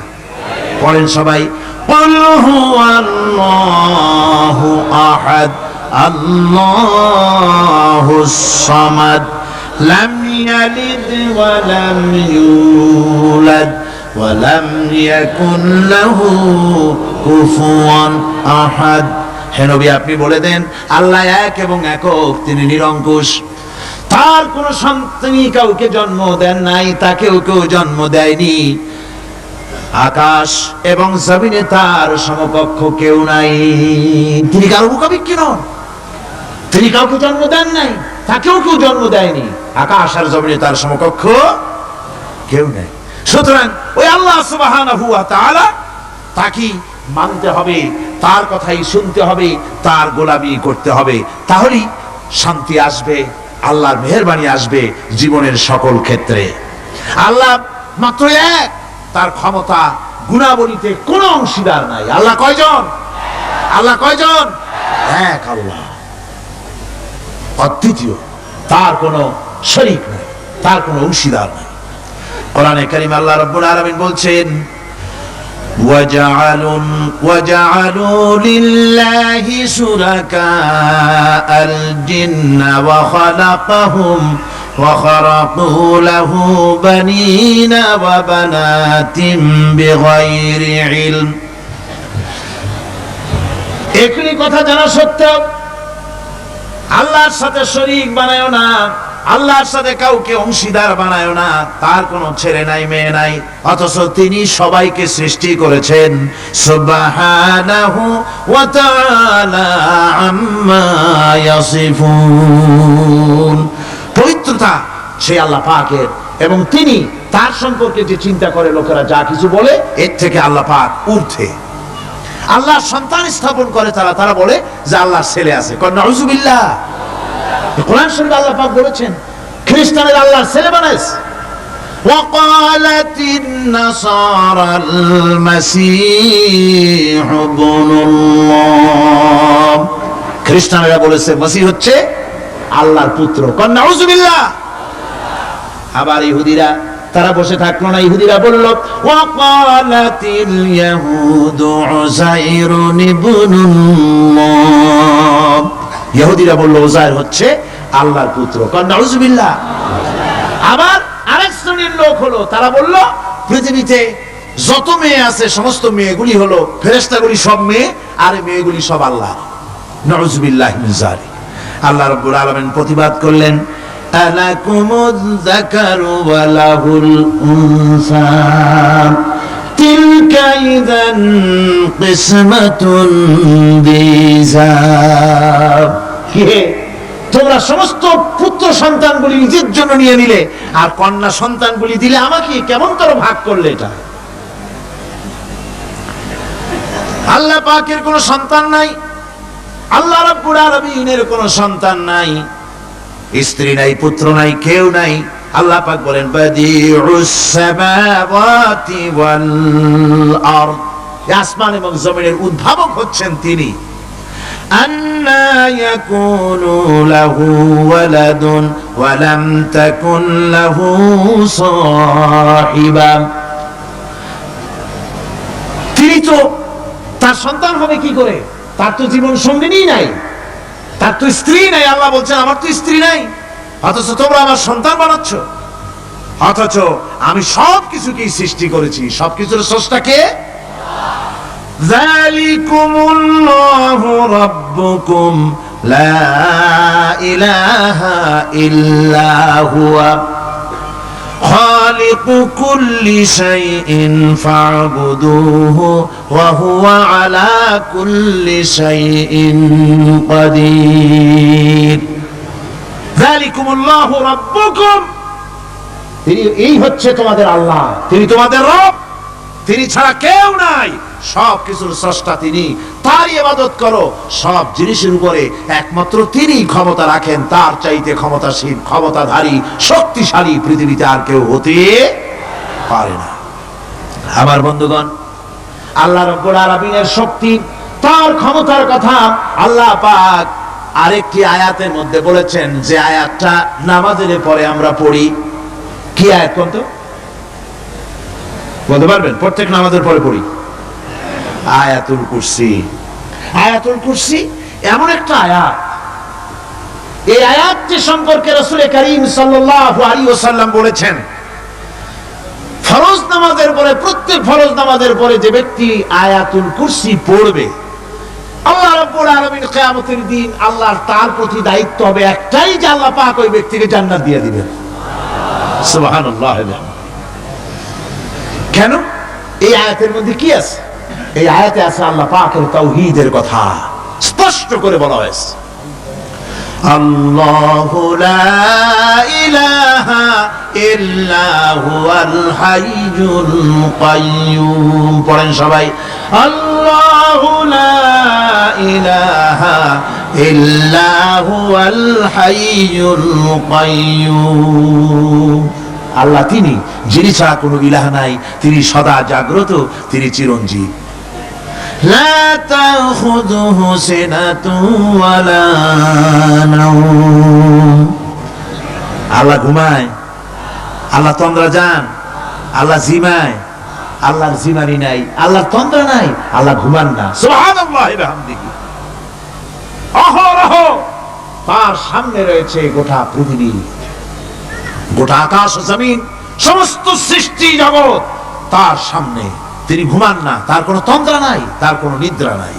পড়েন সবাই। কুল হুয়াল্লাহু আহাদ আল্লাহুস সামাদ লাম ইয়ালিদ ওয়া লাম ইউলাদ ওয়া লাম ইয়াকুন লাহু কুফুয়ান আহাদ। হে নবী, আপনি বলে দেন আল্লাহ এক এবং একক, তিনি নিরঙ্কুশ, তার কোন সন্তানই কাউকে জন্ম দেন নাই, তাকেও কেউ জন্ম দেয়নি, আকাশ এবং জমিনে তার সমকক্ষ কেউ নাই। তিনি কারো মুখাপেক্ষী নন, তিনি কাউকে জন্ম দেন নাই, তাকেও কেউ জন্ম দেয়নি, আকাশ আর জমিনে তার সমকক্ষ কেউ নেই। সুতরাং ওই আল্লাহ সুবহানাহু ওয়া তাআলা তাকে মানতে হবে, তার কথাই শুনতে হবে, তার গোলামি করতে হবে, তাহলেই শান্তি আসবে, আল্লাহর মেহেরবানি আসবে জীবনের সকল ক্ষেত্রে। আল্লাহ মাত্র এক, তার ক্ষমতা গুণাবলীতে কোনো অংশীদার নাই। আল্লাহ কয়জন? আল্লাহ কয়জন? এক আল্লাহ, অদ্বিতীয়, তার কোনো শরীক নাই, তার কোনো অংশীদার নাই। কোরআনে কারীম আল্লাহ রাব্বুল আলামিন বলছেন وجعلوا لله شركاء الجن وخلقهم وخرقوا له بنين وبنات بغير علم। একই কথা জানা সত্ত্বেও আল্লাহর সাথে শরীক বানায়ো না, আল্লাহর সাথে কাউকে অংশীদার বানায়ো না, তার কোনো ছেলে নাই মেয়ে নাই, অথচ তিনি সবাইকে সৃষ্টি করেছেন। সুবহানাহু ওয়া তাআলা আম্মা ইয়াসিফুন। পবিত্রতা সেই আল্লাহ পাকের, এবং তিনি তার সম্পর্কে যে চিন্তা করে লোকেরা যা কিছু বলে, এর থেকে আল্লাহ পাক ঊর্ধ্বে। আল্লাহ সন্তান স্থাপন করে তারা বলে যে আল্লাহর ছেলে আছে। নাউযুবিল্লাহ। কোরআন শরীফে আল্লাহ পাক বলেছেন খ্রিস্টানের আল্লাহর ছেলে বানাইছে। وقالت النصارى المسيح ابن الله, খ্রিস্টানেরা বলেছে মসিহ হচ্ছে আল্লাহর পুত্র। কন্যা নাউজুবিল্লাহ। আবার ইহুদিরা তারা বসে থাকলো না, ইহুদিরা বলল ওয়াকালাতিল ইয়াহুদু উযাইরুন ইবনুল্লাহ, ইহুদিরা বলল উযাইর হচ্ছে আল্লাহর পুত্র। কন্যা নাউজুবিল্লাহ। আবার আরেক শ্রেণীর লোক হলো, তারা বলল পৃথিবীতে যত মেয়ে আছে সমস্ত মেয়েগুলি হলো ফেরেশতাগুলি সব মেয়ে, আর মেয়েগুলি সব আল্লাহ। নাউজুবিল্লাহি মিন যালিক। আল্লাহ রাব্বুল আলামিন প্রতিবাদ করলেন আলাকুমুয যাকারু ওয়া লাহুল উনসা তিলকা ইযান কিসমাতুন দিযা। কি তোমরা সমস্ত পুত্র সন্তানগুলি নিজের জন্য নিয়ে নিলে আর কন্যা সন্তানগুলি দিলে আমাকে, কেমন করে ভাগ করলে? এটা আল্লাহ পাকের কোনো সন্তান নাই, আল্লাহ রাব্বুল আলামিনের কোনো সন্তান নাই, স্ত্রী নাই, পুত্র নাই, কেউ নাই। আল্লাহ পাক বলেন বাদিউস সামাওয়াতি ওয়াল আরদ, আসমান এবং জমিনের উদ্ভাবক হচ্ছেন তিনি। আন্না ইয়াকুনু লাহু ওয়ালাদুন ওয়া লাম তাকুন লাহু সাহিবা, তিনি তো তার সন্তান হবে কি করে? তার তো জীবন সঙ্গিনী নাই, তার তো স্ত্রী নাই। আল্লাহ বলছেন আমার তো স্ত্রী নাই, অথচ তোমরা আমার সন্তান বানাচ্ছ। অথচ আমি সবকিছুকেই সৃষ্টি করেছি, সবকিছুর স্রষ্টা কে? যালিকুমুল্লাহু রাব্বুকুম লা ইলাহা ইল্লা হুয়া খালিকু কুল্লি শাইইন ফা'বুদুহু ওয়া হুয়া আলা কুল্লি শাইইন কাদির। যালিকুমুল্লাহু রাব্বুকুম, এই হচ্ছে তোমাদের আল্লাহ, তিনি তোমাদের রব, তিনি ছাড়া কেউ নাই, সব কিছুর স্রষ্টা তিনি, তারই ইবাদত করো। সব জিনিসের উপরে একমাত্র তিনি ক্ষমতা রাখেন, তার চাইতে ক্ষমতাশীল, ক্ষমতাধারী, শক্তিশালী পৃথিবীতে আর কেউ হতে পারে না। আমার বন্ধুগণ, আল্লাহ রাব্বুল আলামিনের শক্তি, তার ক্ষমতার কথা আল্লাহ পাক আরেকটি আয়াতের মধ্যে বলেছেন, যে আয়াতটা নামাজের পরে আমরা পড়ি। কি আয়াত কোন তো বলতে পারবেন? প্রত্যেক নামাজের পরে পড়ি আয়াতুল কুরসি। আয়াতুল কুরসি এমন একটা আয়াত, এই আয়াতটি সম্পর্কে রাসূল করিম সাল্লাল্লাহু আলাইহি ওয়াসাল্লাম বলেছেন, ফরজ নামাজের পরে, প্রত্যেক ফরজ নামাজের পরে যে ব্যক্তি আয়াতুল কুরসি পড়বে, আল্লাহ রাব্বুল আলামিন কিয়ামতের দিন আল্লাহর তার প্রতি দায়িত্ব হবে একটাই, যে আল্লাহ পাক ওই ব্যক্তিকে জান্নাত দিয়ে দিবেন। সুবহানাল্লাহ। কেন? এই আয়াতের মধ্যে কি আছে? এই আয়াতে আছে আল্লাহ পাকের তাওহীদের কথা স্পষ্ট করে বলা হয়েছে। আল্লাহু লা ইলাহা ইল্লা হুয়াল হাইয়ুল কাইয়্যুম। পড়েন সবাই, আল্লাহু লা ইলাহা ইল্লা হুয়াল হাইয়ুল কাইয়্যুম। আল্লাহ তিনি, যিনি ছাড়া কোনো ইলাহ নাই, তিনি সদা জাগ্রত, তিনি চিরঞ্জীব। লা তাখুযুহু সিনাতুন ওয়ালা নাওম। আল্লাহ ঘুমায়, আল্লাহ তন্দ্রা যান, আল্লাহ জিমায়, আল্লাহর জিমানি নাই, আল্লাহর তন্দ্রা নাই, আল্লাহ ঘুমান না। সুবহানাল্লাহি ওয়া বিহামদিহি। অহরহ তার সামনে রয়েছে গোটা পৃথিবী, গোটা আকাশ জমিন, সমস্ত সৃষ্টি জগৎ তার সামনে। তিনি ঘুমান না, তার কোনো তন্দ্রা নাই, তার কোনো নিদ্রা নাই।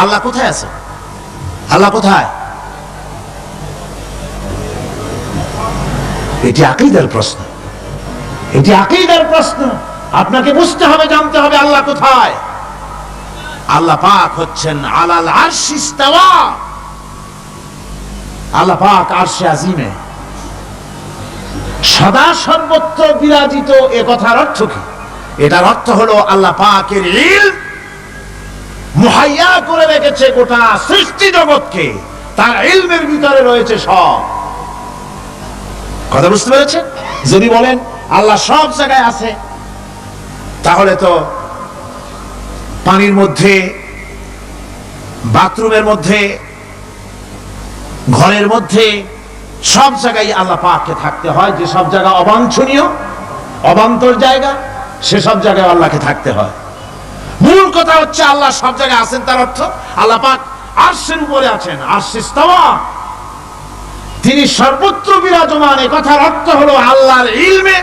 আল্লাহ কোথায় আছে? আল্লাহ কোথায়? এটি আকীদার প্রশ্ন, এটি আকীদার প্রশ্ন। আপনাকে বুঝতে হবে, জানতে হবে আল্লাহ কোথায়। আল্লাহ পাক হচ্ছেন আলাল আরশি ইস্তাওয়া, আল্লাহ পাক আরশে আজিমে সদা সর্বত্র বিরাজিত। এ কথার অর্থ কি? এটার অর্থ হলো আল্লাহ পাকের ইলম মুহাইয়া করে রেখেছে গোটা সৃষ্টি জগৎকে, তার ইলমের ভিতরে রয়েছে সব। কথা বুঝতে পেরেছেন? যদি বলেন আল্লাহ সব জায়গায় আছে, তাহলে তো পানির মধ্যে, বাথরুমের মধ্যে, ঘরের মধ্যে, সব জায়গায় আল্লাহ পাককে থাকতে হয়। যে সব জায়গা অবাঞ্ছনীয়, অবান্তর জায়গা, সেসব জায়গায় আল্লাহকে থাকতে হয়। মূল কথা হচ্ছে আল্লাহ সব জায়গায় আছেন, তার অর্থ আল্লাহ পাক আরশের উপরে আছেন। আরশ ইস্তাওয়া, তিনি সর্বত্র বিরাজমান। এই কথার অর্থ হলো আল্লাহর ইলমে,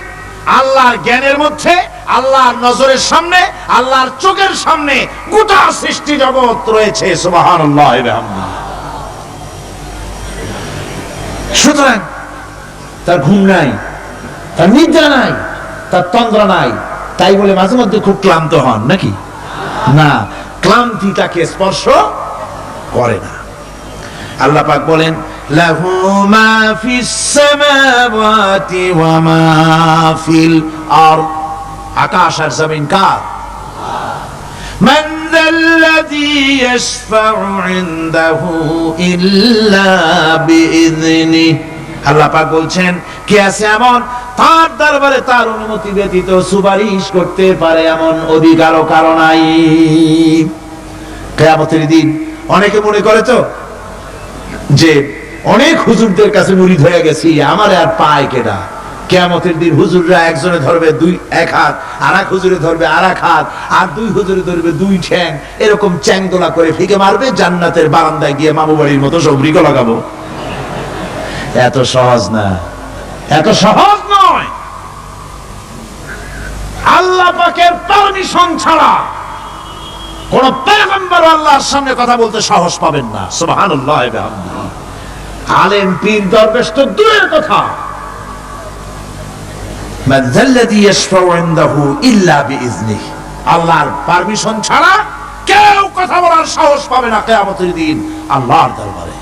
আল্লাহর জ্ঞানের মধ্যে, আল্লাহর নজরের সামনে, আল্লাহর চোখের সামনে গোটা সৃষ্টি জগৎ রয়েছে। সুবহানাল্লাহ ওয়া বিহামদিহি। সুতরাং তার ঘুম নাই, তার নিদ্রা নাই, তার তন্দ্রা নাই। তাই বলে মাঝে মধ্যে খুব ক্লান্ত হন নাকি? না, ক্লান্তি তাকে স্পর্শ করে না। আল্লাহ পাক বলেন লাহু মা ফিস সামাওয়াতি ওয়া মা ফিল আরদ, আকাশ আর জমিন কার? মান যাল্লাযী ইয়াশফাউ ইনদাহু ইল্লা বিইযনিহি। আল্লাহ পাক বলছেন, কে আছে এমন তার দরবারে তার অনুমতি ব্যতীত সুপারিশ করতে পারে এমন অধিকারও কারো নাই। কিয়ামতের দিন অনেকে মনে করে তো যে অনেক হুজুরদের কাছে মুরিদ হয়ে গেছি, আমার আর পায় কেডা। কিয়ামতের দিন হুজুররা একজনে ধরবে এক হাত, আর এক হুজুরে ধরবে আর এক হাত, আর দুই হুজুরে ধরবে দুই ঠ্যাং, এরকম চ্যাংদোলা করে ফিকে মারবে, জান্নাতের বারান্দায় গিয়ে মামু বাড়ির মতো সবরিকে লাগাবো। এত সহজ না, এত সহজ নয়। আল্লাহ পাকের পারমিশন ছাড়া কোন পয়গম্বর আল্লাহর সামনে কথা বলতে সাহস পাবেন না। সুবহানাল্লাহ ওয়া বিহামদিহি। আলেম পীর দরবেশ তো দূরের কথা, মান যাল্লাযী ইয়াশফাউ ইনদাহু ইল্লা বিইযনিহি, আল্লাহর পারমিশন ছাড়া কেউ কথা বলার সাহস পাবে না কিয়ামতের দিন আল্লাহর দরবারে।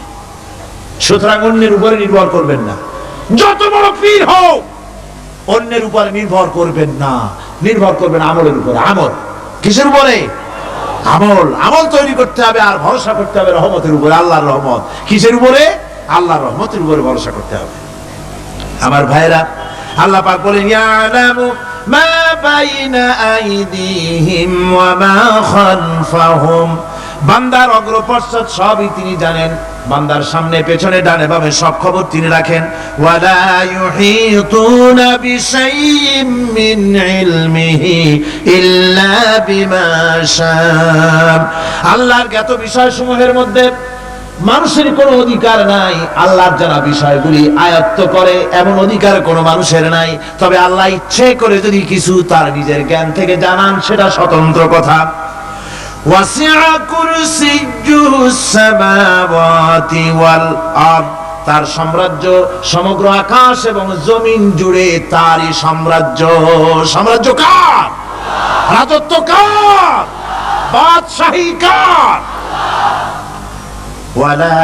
সুতরাং অন্যের উপরে নির্ভর করবেন না। যত বড় পীর হোক, অন্যের উপরে নির্ভর করবেন না। নির্ভর করবেন আমলের উপরে। আমল কিসের উপরে? আমল। আমল তৈরি করতে হবে আর ভরসা করতে হবে রহমতের উপরে, আল্লাহর রহমত। কিসের উপরে? আল্লাহর রহমতের উপরে ভরসা করতে হবে। আমার ভাইরা, আল্লাহ পাক বলেন ইয়ালামু মা বাইনা আইদিহিম ওয়া মা খালফাহুম, বান্দার অগ্রপশ্চাৎ সবই তিনি জানেন। বান্দার সামনে পেছনে ডানে বামে সব খবর তিনি রাখেন। ওয়ালা ইউহিতুনা বিশাইইম মিন ইলমিহি ইল্লা বিমা শাআ, আল্লাহর জ্ঞাত বিষয়সমূহের মধ্যে মানুষের কোনো অধিকার নাই। আল্লাহর জানা বিষয়গুলি আয়ত্ত করে এমন অধিকার কোনো মানুষের নাই। তবে আল্লাহ ইচ্ছে করে যদি কিছু তার নিজের জ্ঞান থেকে জানান, সেটা স্বতন্ত্র কথা। ওয়াসিআ কুরসিয়্যুস সামাওয়াতি ওয়াল আরদ, তার সাম্রাজ্য সমগ্র আকাশ এবং জমিন জুড়ে তারই সাম্রাজ্য। সাম্রাজ্য কার? রাজত্ব কার? বাদশাহী কার? ওয়ালা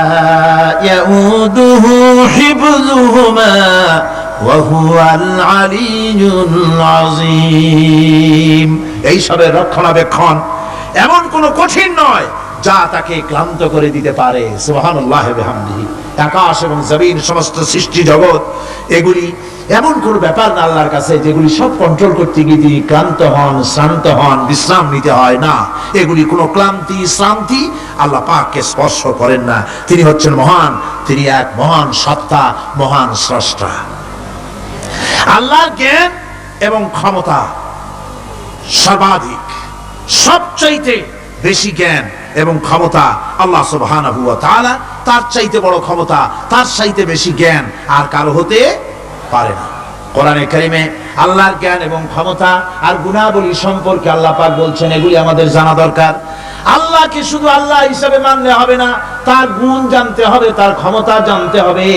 ইয়াউদুহু হিফযুহুমা ওয়া হুয়াল আলিয়্যুল আযীম। এই সবের রক্ষণাবেক্ষণ এমন কোন কঠিন নয় যা তাকে ক্লান্ত করে দিতে পারে। সুবহানাল্লাহ ওয়া বিহামদিহি। আকাশ এবং জমিন, সমস্ত সৃষ্টি জগৎ, এগুলি এমন কোন ব্যাপার না আল্লাহর কাছে যেগুলি সব কন্ট্রোল করতে গিয়ে তিনি ক্লান্ত হন, শ্রান্ত হন, বিশ্রাম নিতে হয় না। এগুলি কোনো ক্লান্তি, শ্রান্তি আল্লাহ পাককে স্পর্শ করেন না। তিনি হচ্ছেন মহান, তিনি এক মহান সত্তা, মহান স্রষ্টা। আল্লাহর জ্ঞান এবং ক্ষমতা সর্বাধিক, সবচাইতে বেশি জ্ঞান এবং ক্ষমতা আল্লাহ সুবহানাহু ওয়া তাআলা। তার চাইতে বড় ক্ষমতা, তার চাইতে বেশি জ্ঞান আর কারো হতে পারে না। কোরআনে কারিমে আল্লাহর জ্ঞান এবং ক্ষমতা আর গুণাবলী সম্পর্কে আল্লাহ পাক বলছেন, এগুলি আমাদের জানা দরকার। আল্লাহকে শুধু আল্লাহ হিসাবে মানলে হবে না, তার গুণ জানতে হবে, তার ক্ষমতা জানতে হবে।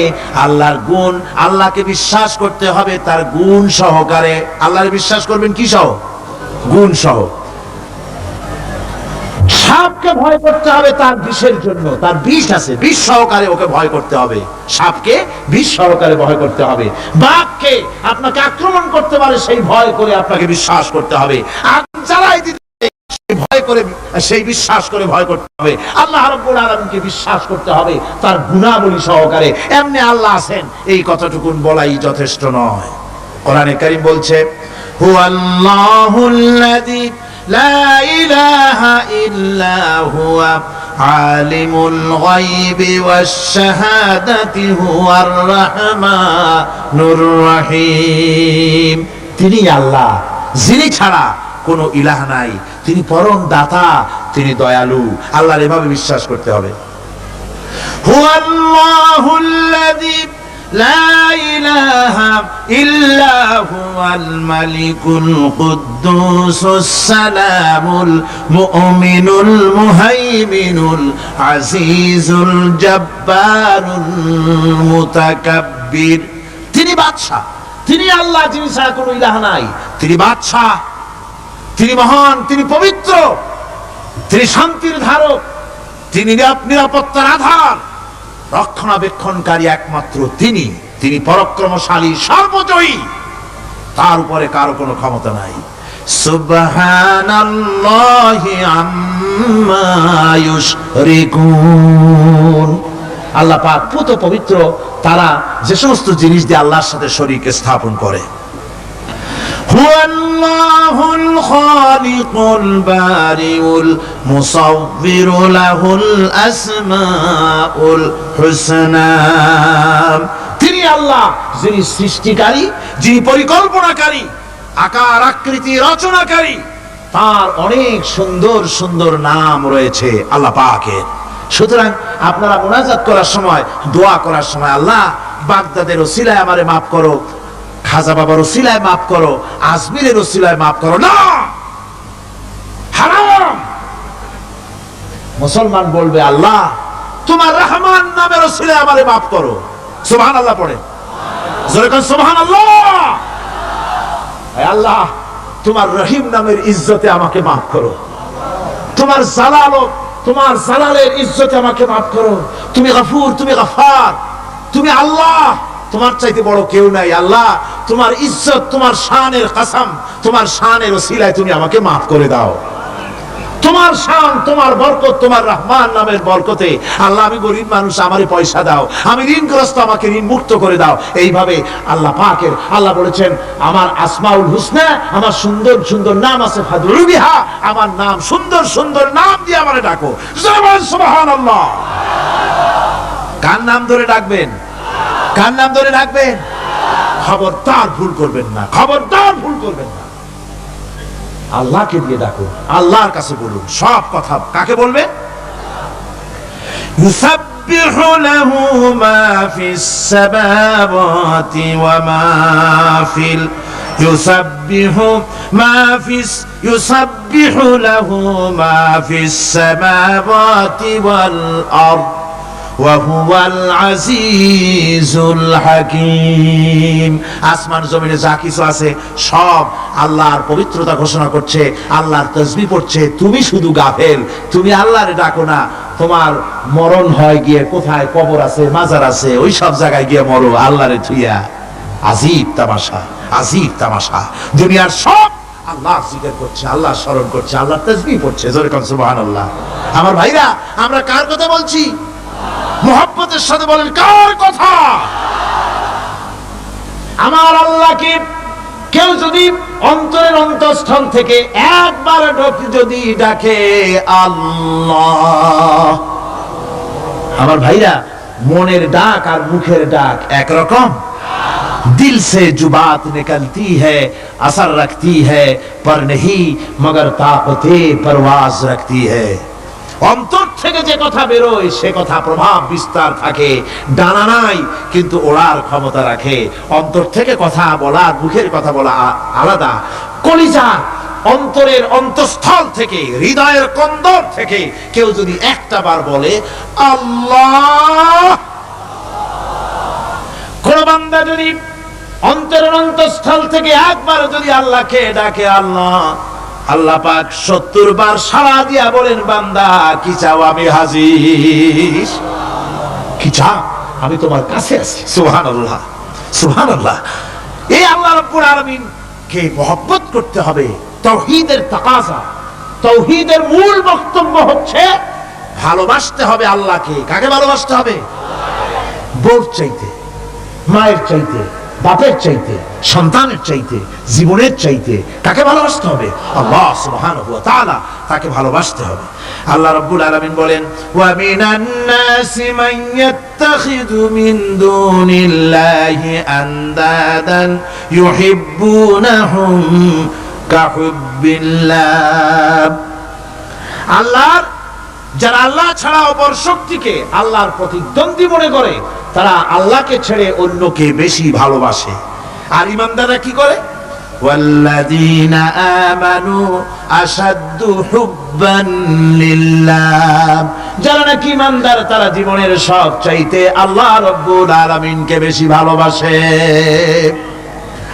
আল্লাহর গুণ, আল্লাহকে বিশ্বাস করতে হবে তার গুণ সহকারে। আল্লাহর বিশ্বাস করবেন কি সহ? গুণ সহ। সাপকে ভয় করতে হবে তার বিষের জন্য, তার বিষ আছে, বিষ সহকারে ওকে ভয় করতে হবে। সাপকে বিষ সহকারে ভয় করতে হবে। বাঘকে আপনাকে আক্রমণ করতে পারে সেই ভয় করে আপনাকে বিশ্বাস করতে হবে। আগুন জ্বালাই দিতে ভয় করে, সেই বিশ্বাস করে ভয় করতে হবে। আল্লাহ রাব্বুল আলামিনকে বিশ্বাস করতে হবে তার গুণাবলী সহকারে। এমনি আল্লাহ আছেন এই কথাটুকুন বলাই যথেষ্ট নয়। কোরআনে কারীম বলছে, হুয়াল্লাহুল্লাযী লা ইলাহা ইল্লা হুয়া আলিমুল গায়বি ওয়াশ শাহাদাতি হুয়ার রাহমানুর রহিম। তিনি আল্লাহ, যিনি ছাড়া কোনো ইলাহ নাই, তিনি পরম দাতা, তিনি দয়ালু। আল্লাহর এভাবে বিশ্বাস করতে হবে। হুয়াল্লাহুল্লাযী লা ইলাহা ইল্লা হুয়াল মালিকুল কুদ্দুসুস সালামুল মুমিনুল মুহাইমিনুল আজিজুল জব্বারুল মুতাকাব্বির। তিনি বাদশা, তিনি আল্লাহ, যিনি ছাড়া কোনো ইলাহ নাই। তিনি বাদশা, তিনি মহান, তিনি পবিত্র, তিনি শান্তির ধারক, তিনি নিরাপত্তার আধার, রক্ষণাবেক্ষণকারী একমাত্র তিনি। তিনি পরাক্রমশালী, সর্বজয়ী, তার উপরে কারো কোনো ক্ষমতা নাই। সুবহানাল্লাহি আম্মা ইউশরিকুন। আল্লাহ পাক পুত পবিত্র তারা যে সমস্ত জিনিস দিয়ে আল্লাহর সাথে শরীক স্থাপন করে। হুয়াল্লাহুল খালিকুল বারিউল মুসাউবিরু লাহুল আসমাউল হুসনা। তিনি আল্লাহ, যিনি সৃষ্টিকারী, যিনি পরিকল্পনাকারী, আকার আকৃতি রচনাকারী। তার অনেক সুন্দর সুন্দর নাম রয়েছে আল্লাহ পাকের। সুতরাং আপনারা মুনাজাত করার সময়, দোয়া করার সময়, আল্লাহ বাগদাদের ওসিলায় আমারে মাফ করো, খাজা বাবার ওসিলায় মাফ করো, আজমিরের ওসিলায় মাফ করো না, হারাম। মুসলমান বলবে, আল্লাহ তোমার রহমান নামের ওসিলায় আমারে মাফ করো। সুবহানাল্লাহ পড়ে, জোরে কোন সুবহানাল্লাহ। আল্লাহ তোমার রহিম নামের ইজ্জতে আমাকে মাফ করো, তোমার তোমার জালালের ইজ্জতে আমাকে মাফ করো। তুমি গফুর, তুমি গফার, তুমি আল্লাহ, তোমার চাইতে বড় কেউ নাই। আল্লাহ তোমার ইজ্জত, তোমার শানের কসম, তোমার শানের ওসিলায় তুমি আমাকে মাফ করে দাও। তোমার শান, তোমার বরকত, তোমার রহমান নামের বরকতে আল্লাহ আমি গরিব মানুষ, আমারে পয়সা দাও, আমি ঋণগ্রস্ত, আমাকে ঋণ মুক্ত করে দাও। এইভাবে আল্লাহ পাকের, আল্লাহ বলেছেন আমার আসমাউল হুসনা, আমার সুন্দর সুন্দর নাম আছে, ফাদউ বিহা, আমার নাম সুন্দর সুন্দর নাম দিয়ে আমারে ডাকো। সুবহানাল্লাহ। কার নাম ধরে ডাকবেন? কার নাম ধরে ডাকবেন? খবরদার ভুল করবেন না, খবরদার ভুল করবেন না। আল্লাহকে দিয়ে ডাকুন, আল্লাহর কাছে বলুন সব কথা। কাকে বলবেন? ইউসাব্বিহু লাহু মা ফিস সামাওয়াতি ওয়া মা ফিল ইউসাব্বিহু লাহু মা ফিস সামাওয়াতি ওয়াল আরদ ওয়া হুয়াল আজিজুল হাকীম। আসমান জমিনে যা কিছু আছে সব আল্লাহর পবিত্রতা ঘোষণা করছে, আল্লাহর তাসবিহ পড়ছে। তুমি শুধু গাফেল, তুমি আল্লাহরে ডাকো না। তোমার মরণ হয় গিয়ে কোথায় কবর আছে, মাজার আছে, ওই সব জায়গায় গিয়ে মরো আল্লাহরে থুইয়া। আজীব তামাশা, আজীব তামাশা। দুনিয়ার সব আল্লাহ জিকির করছে, আল্লাহ স্মরণ করছে, আল্লাহর তাসবিহ পড়ছে। জোরে কোন সুবহানাল্লাহ। আমার ভাইরা, আমরা কার কথা বলছি? মুহাব্বতের সাথে বলেন, কার কথা? আমার আল্লাহকে কেউ যদি অন্তরের অন্তঃস্থল থেকে একবার যদি ডাকে আল্লাহ, আমার ভাইরা, মনের ডাক আর মুখের ডাক একরকম। दिल से जो बात निकलती है असर रखती है पर नहीं मगर ताकते परवाज रखती है। অন্তর থেকে যে কথা বেরোয় সে কথা প্রভাব বিস্তার থাকে, ডানা নাই কিন্তু ওড়ার ক্ষমতা রাখে। অন্তর থেকে কথা বলা, মুখের কথা বলা আলাদা। কলিজা, অন্তরের অন্তঃস্থল থেকে, হৃদয়ের কন্দর থেকে কেউ যদি একটা বার বলে আল্লাহ, কোন বান্দা যদি অন্তরের অন্তঃস্থল থেকে একবার যদি আল্লাহকে ডাকে আল্লাহ, আল্লাহ পাক 70 বার সাড়া দিয়া বলেন, বান্দা কি চাও, আমি হাজির। কি চাও? আমি তোমার কাছে আছি। সুবহানাল্লাহ, সুবহানাল্লাহ। এই আল্লাহ রাব্বুল আলামিন কে মহব্বত করতে হবে, তাওহীদের তাকাজা। তাওহীদের মূল বক্তব্য হচ্ছে ভালোবাসতে হবে আল্লাহকে। কাকে ভালোবাসতে হবে? বউর চাইতে, মায়ের চাইতে, বাপের চাইতে, সন্তানের চাইতে, জীবনের চাইতে কাকে ভালোবাসতে হবে? আল্লাহ সুবহানাহু ওয়া তাআলা, তাকে ভালোবাসতে হবে। আল্লাহ রাব্বুল আলামিন বলেন, ওয়া মিনান নাসি মান ইয়াত্তাখিযু মিন দুনিল্লাহি আনদাদান ইউহিব্বুনাহুম কাহুব্বিল্লাহ। আল্লাহর যারা আল্লাহ ছাড়া অপর শক্তিকে আল্লাহর প্রতিদ্বন্দ্বী মনে করে, তারা আল্লাহকে ছেড়ে অন্যকে বেশি ভালোবাসে। আর ঈমানদাররা কি করে? ওয়াল্লাযীনা আমানু আশাদ্দু হুব্বান লিল্লাহ। যারা নাকি ঈমানদার, তারা জীবনের সব চাইতে আল্লাহ রাব্বুল আলামিনকে বেশি ভালোবাসে।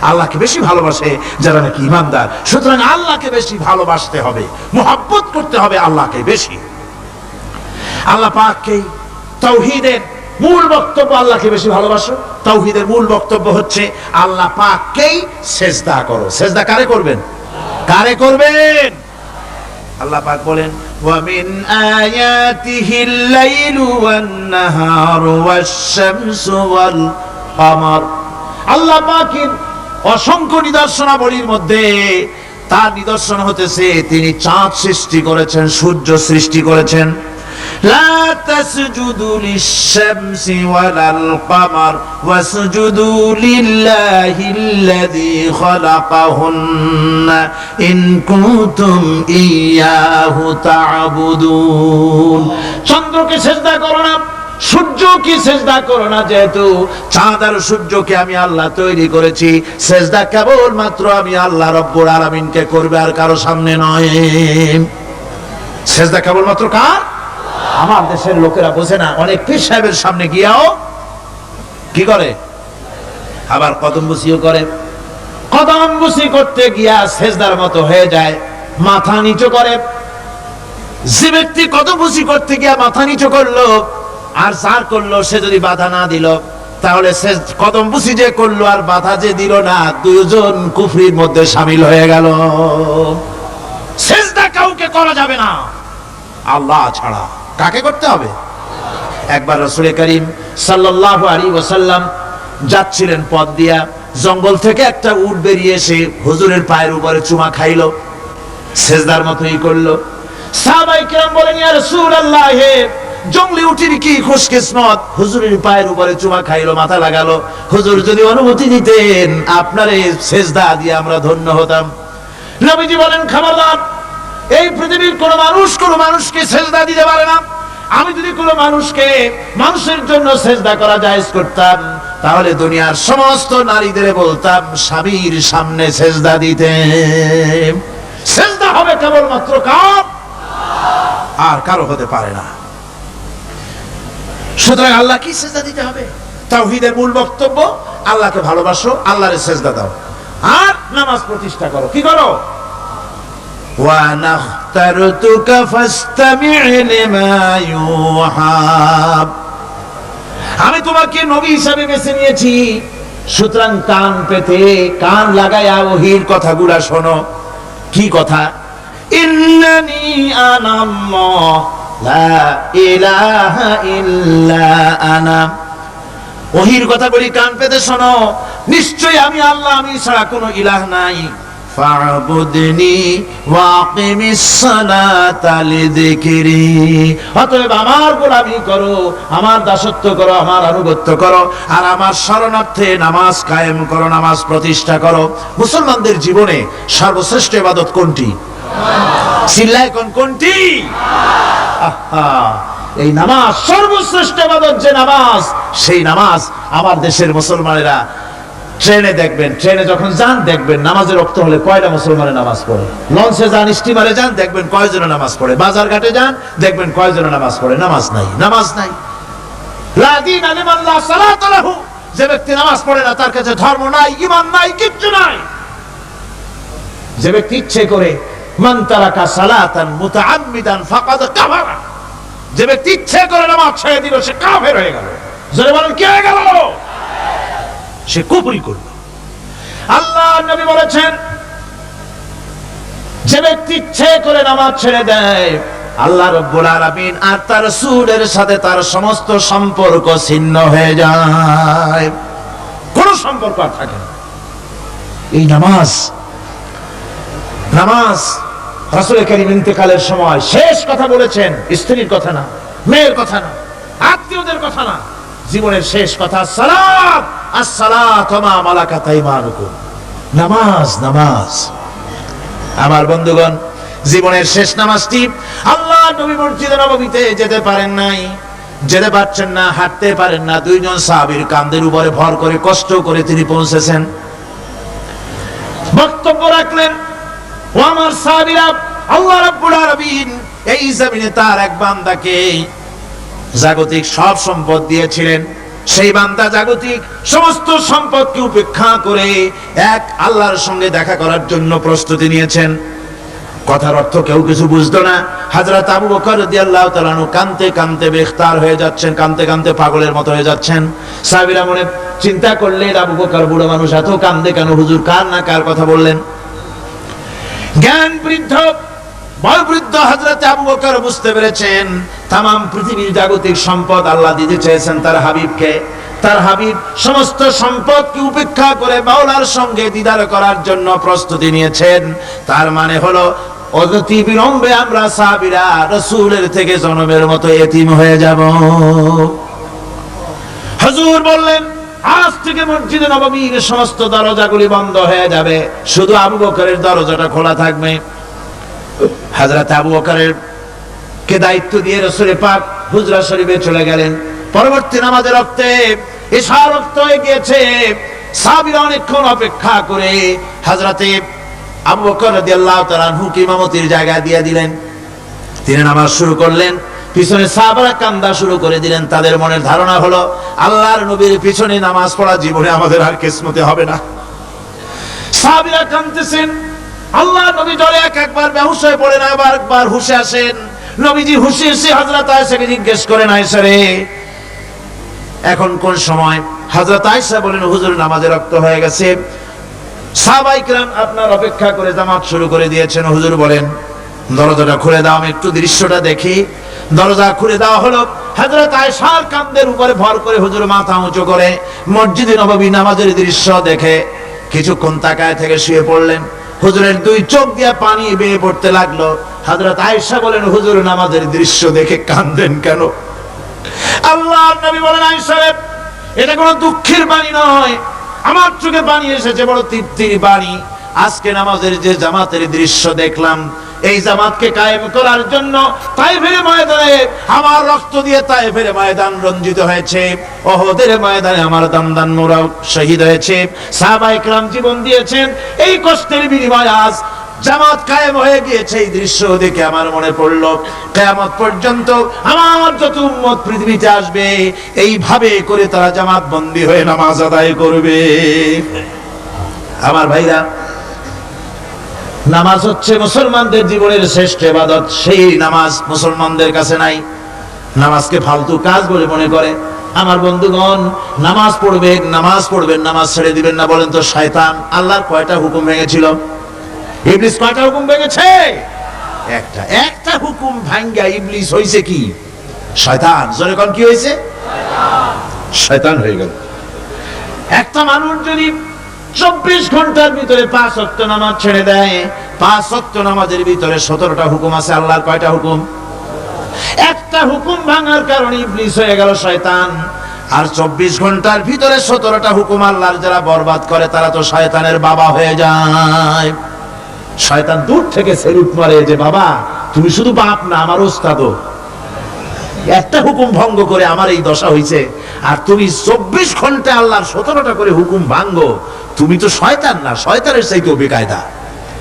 আল্লাহকে বেশি ভালোবাসে যারা নাকি ঈমানদার। সুতরাং আল্লাহকে বেশি ভালোবাসতে হবে, মুহাব্বত করতে হবে আল্লাহকে বেশি। আল্লাহ পাককে তাওহীদের মূল বক্তব্য, আল্লাহকে বেশি ভালোবাসো। তাওহীদের মূল বক্তব্য হচ্ছে আল্লাহ পাককেই সিজদা করো। সিজদা কারে করবেন? কারে করবেন? আল্লাহ পাক বলেন, ওয়া মিন আয়াতিহিল লাইলু ওয়ান নাহারু ওয়াশ-শামসু ওয়াল কমার। আল্লাহ পাকের অসংখ্য নিদর্শনাবলীর মধ্যে তার নিদর্শন হতেছে তিনি চাঁদ সৃষ্টি করেছেন, সূর্য সৃষ্টি করেছেন। لا تسجدوا للشمس ولا القمر واسجدوا لله الذي خلقهن إن كنتم إياه تعبدون। চন্দ্রকে সিজদা করো না, সূর্যকে সিজদা করো না, যেহেতু চাঁদ আর সূর্যকে আমি আল্লাহ তৈরি করেছি। সিজদা কেবলমাত্র আমি আল্লাহ রাব্বুল আলামিনকে করবে, আর কারো সামনে নয়। সিজদা কেবলমাত্র কার? আমার দেশের লোকেরা বোঝে না, অনেক পীর সাহেবের সামনে গিয়াও কি করে? আবার কদম বুসিও করে। কদম বুসি করতে গিয়া সিজদার মতো হয়ে যায়, মাথা নিচু করে। যে ব্যক্তি কদম বুসি করতে গিয়া মাথা নিচু করলো আর যার করলো, সে যদি বাধা না দিল, তাহলে সে কদম বুসি যে করলো আর বাধা যে দিল না, দুজন কুফরির মধ্যে শামিল হয়ে গেল। সিজদা কাউকে করা যাবে না আল্লাহ ছাড়া। কাকে করতে হবে? একবার রাসূল করিম সাল্লাল্লাহু আলাইহি ওয়াসাল্লাম যাচ্ছিলেন পথ দিয়া, জঙ্গল থেকে একটা উট বেরিয়ে এসে হুজুরের পায়ের উপরে চুমা খাইলো, সিজদার মতোই করলো। সাহাবায়ে কেরাম বলেন, ইয়া রাসূলুল্লাহ, জঙ্গলি উটের কি খুশকিসমত, হুজুরের পায়ের উপরে চুমা খাইলো, মাথা লাগালো। হুজুর যদি অনুমতি দিতেন, আপনার এই সিজদা দিয়ে আমরা ধন্য হতাম। নবীজি বলেন, খবরদার, এই পৃথিবীর কোন মানুষকে সিজদা দিতে পারে না। আমি যদি কোন মানুষের জন্য সিজদা করা জায়েজ করতাম, তাহলে দুনিয়ার সমস্ত নারীদের বলতাম স্বামীর সামনে সিজদা দিতে। সিজদা হবে কেবলমাত্র কার? আর কারো হতে পারে না। সুতরাং আল্লাহ কি সিজদা দিতে হবে? তাওহীদের মূল বক্তব্য আল্লাহকে ভালোবাসো, আল্লাহরে সিজদা দাও, আর নামাজ প্রতিষ্ঠা করো। কি করো? وَأَنَا اخْتَرْتُكَ فَاسْتَمِعْ لِمَا يُوحَى। আমি তোমাকে নবী হিসেবে বেছে নিয়েছি, সুতরাং কান পেতে কান লাগায়া ওহীর কথাগুলা শোনো। কি কথা? ইন্নানি আনাল্লাহ লা ইলাহা ইল্লা আনা। ওহীর কথাগুলি কান পেতে শোনো। নিশ্চয়ই আমি আল্লাহ, আমি ছাড়া কোনো ইলাহ নাই। ফা'বুদনি ওয়াকিমিস সালাতা লিযিকরি। অতএব আমার গোলামি করো, আমার দাসত্ব করো, আমার আনুগত্য করো, আর আমার শরণার্থে নামাজ কায়েম করো, নামাজ প্রতিষ্ঠা করো। মুসলমানদের জীবনে সর্বশ্রেষ্ঠ ইবাদত কোনটি? চিল্লায় কোন কোনটি? এই নামাজ সর্বশ্রেষ্ঠ ইবাদত। যে নামাজ, সেই নামাজ আমার দেশের মুসলমানেরা ট্রেনে দেখবেন, ট্রেনে যখন যান দেখবেন নামাজের ওয়াক্ত হলে কয়টা মুসলমানের নামাজ পড়ে। লঞ্চে যান, স্টিমারে যান, দেখবেন কয়জন নামাজ পড়ে। বাজার ঘাটে যান, দেখবেন কয়জন নামাজ পড়ে। নামাজ নাই, নামাজ নাই। লা দীনা লিমান লা সালাতা লাহু। যে ব্যক্তি নামাজ পড়ে না, তার কাছে ধর্ম নাই, ঈমান নাই, কিচ্ছু নাই। যে ব্যক্তি ইচ্ছে করে, মান তারাকা সালাতান মুতাআম্মিদান ফাকাদ কাফারা। যে ব্যক্তি ইচ্ছে করে নামাজ ছেড়ে দিল, সে কাফের হয়ে গেল। জোরে বলেন, কি হয়ে গেল? সে কুফরি করল। আল্লাহ নবী বলেছেন, যে ব্যক্তি ইচ্ছে করে নামাজ ছেড়ে দেয়, আল্লাহ রাব্বুল আলামিন আর তার রাসূলের সাথে তার সমস্ত সম্পর্ক ছিন্ন হয়ে যায়, কোনো সম্পর্ক আর থাকে না। এই নামাজ রাসূল কারীম ইন্তেকালের সময় শেষ কথা বলেছেন, স্ত্রীর কথা না, মেয়ের কথা না, আত্মীয়দের কথা না, জীবনের শেষ কথা সালাত, আসসালাতু মা মালাকাত আইমানুকুম, নামাজ। আমার বন্ধুগণ, জীবনের শেষ নামাজটি আল্লাহ নবী মসজিদে নববীতে যেতে পারছেন না, হাঁটতে পারেন না, দুইজন সাহাবীর কাঁধের উপরে ভর করে কষ্ট করে তিনি পৌঁছেছেন, বক্তব্য রাখলেন। ও আমার সাহাবীরা, আল্লাহ রাব্বুল আলামিন এই জমিনে তার এক বান্দাকে জাগতিক সব সম্পদ দিয়েছিলেন, সেই বান্দা জাগতিক সমস্ত সম্পদকে উপেক্ষা করে এক আল্লাহর সঙ্গে দেখা করার জন্য প্রস্তুতি নিয়েছেন। কথার অর্থ কেউ কিছু বুঝতো না। হযরত আবু বকর রাদিয়াল্লাহু তাআলা আনহু কাঁদতে কাঁদতে বেখতার হয়ে যাচ্ছেন, কাঁদতে কাঁদতে পাগলের মতো হয়ে যাচ্ছেন। সাহাবীরা মনে চিন্তা করলেন, আবু বকর বুড়ো মানুষ, এত কাঁদে কেন হুজুর? কার কথা বললেন? জ্ঞান বৃদ্ধ, বয়োবৃদ্ধ হযরত আবু বকর বুঝতে পেরেছেন তামাম পৃথিবীর জাগতিক সম্পদ আল্লাহ দিতে চেয়েছেন তার হাবিবকে। তার হাবিব সমস্ত সম্পদকে উপেক্ষা করে মাওলার সঙ্গে দিদার করার জন্য প্রস্তুতি নিয়েছেন। তার মানে হলো অতি বিলম্বে আমরা সাহাবীরা রাসূলের থেকে জনমের মতো এতিম হয়ে যাব। হুজুর বললেন, আজ থেকে মসজিদে নববীর সমস্ত দরজাগুলি বন্ধ হয়ে যাবে, শুধু আবু বকরের দরজাটা খোলা থাকবে। হযরত আবু বকরের কে দায়িত্ব দিয়ে রাসূল পাক হুজরা শরীফে চলে গেলেন। পরবর্তী নামাজের রক্তে ইশার রক্ত হয়ে গিয়েছে। সাহাবীরা অনেকক্ষণ অপেক্ষা করে হযরতে আবু বকর রাদিয়াল্লাহু তাআলা আনহুকে ইমামতির জায়গা দিয়ে দিলেন। তিনি নামাজ শুরু করলেন, পিছনে সাহাবারা কান্দা শুরু করে দিলেন। তাদের মনের ধারণা হলো আল্লাহর নবীর পিছনে নামাজ পড়া জীবনে আমাদের আর কিসমতে হবে না। সাহাবীরা কাঁদতেছেন, আল্লাহ নবী জলে একবার বেহুশ হয়ে পড়েন, আবার একবার হুঁশে আসেন। নবীজি হুঁশে এসে হযরত আয়েশাকে জিজ্ঞেস করেন, আয়েশা রে, এখন কোন সময়? হযরত আয়েশা বলেন, হুজুর নামাজে রক্ত হয়ে গেছে, সাহাবায়ে কেরাম আপনার অপেক্ষা করে জামাত শুরু করে দিয়েছেন। হুজুর বলেন, দরজাটা খুলে দাও, আমি একটু দৃশ্যটা দেখি। দরজা খুলে দেওয়া হলো। হযরত আয়েশার কাঁধের উপরে ভর করে হুজুর মাথা উঁচু করে মসজিদে নববী নামাজের দৃশ্য দেখে কিছুক্ষণ তাকায় থেকে শুয়ে পড়লেন। হুজুরের দুই চোখ দিয়ে পানি বেয়ে পড়তে লাগলো। হযরত আয়েশা বলেন, হুজুর নামাজের দৃশ্য দেখে কাঁদেন কেন? আল্লাহর নবী বলেন, আয়েশা রে, এটা কোনো দুঃখের বাণী নয়, আমার চোখে পানি এসেছে বড় তৃপ্তির বাণী। আজকে নামাজের যে জামাতের দৃশ্য দেখলাম, এই জামাতকে কায়েম করার জন্য তায়েফের ময়দানে আমার রক্ত দিয়ে তায়েফের ময়দান রঞ্জিত হয়েছে, ওহদের ময়দানে আমার দামদান মোরা শহীদ হয়েছে, সাহাবায়ে কেরাম জীবন দিয়েছেন। এই কষ্টের বিনিময়ে আজ জামাত কায়েম হয়ে গিয়েছে। এই দৃশ্য দেখে আমার মনে পড়লো, কিয়ামত পর্যন্ত আমার যত উম্মত পৃথিবীতে আসবে, এইভাবে করে তারা জামাত বন্দী হয়ে নামাজ আদায় করবে। আমার ভাইরা, নামাজ হচ্ছে মুসলমানদের জীবনের শ্রেষ্ঠ ইবাদত। সেই নামাজ মুসলমানদের কাছে নাই, নামাজকে ফালতু কাজ বলে মনে করে। আমার বন্ধুগণ, নামাজ পড়বেন, নামাজ ছেড়ে দিবেন না। বলেন তো, শয়তান আল্লাহর কয়টা হুকুম ভেঙেছিল? ইবলিস কয়টা হুকুম ভেঙেছে? একটা হুকুম ভাঙ্গা ইবলিস হইছে কি? শয়তান। জোরে কোন কি হইছে? শয়তান হয়ে গেল। একটা মানুষ যদি 24 ঘন্টার ভিতরে 5 ওয়াক্ত নামাজ ছেড়ে দেয়, 5 ওয়াক্ত নামাজের ভিতরে 17টা হুকুম আছে। আল্লাহর কয়টা হুকুম? একটা হুকুম ভাঙার কারণে ইবলিস হয়ে গেল শয়তান। আর 24 ঘন্টার ভিতরে 17টা হুকুম আল্লাহর যারা বরবাদ করে, তারা তো শয়তানের বাবা হয়ে যায়। শয়তান দূর থেকে সেলুট মারে যে, বাবা তুমি শুধু বাপ না, আমার ওস্তাদও। একটা হুকুম ভঙ্গ করে আমার এই দশা হইছে, আর তুমি 24 ঘন্টা আল্লাহর 17টা করে হুকুম ভাঙ্গো, তুমি তো শয়তান না, শয়তানের চাইতেও বেকায়দা।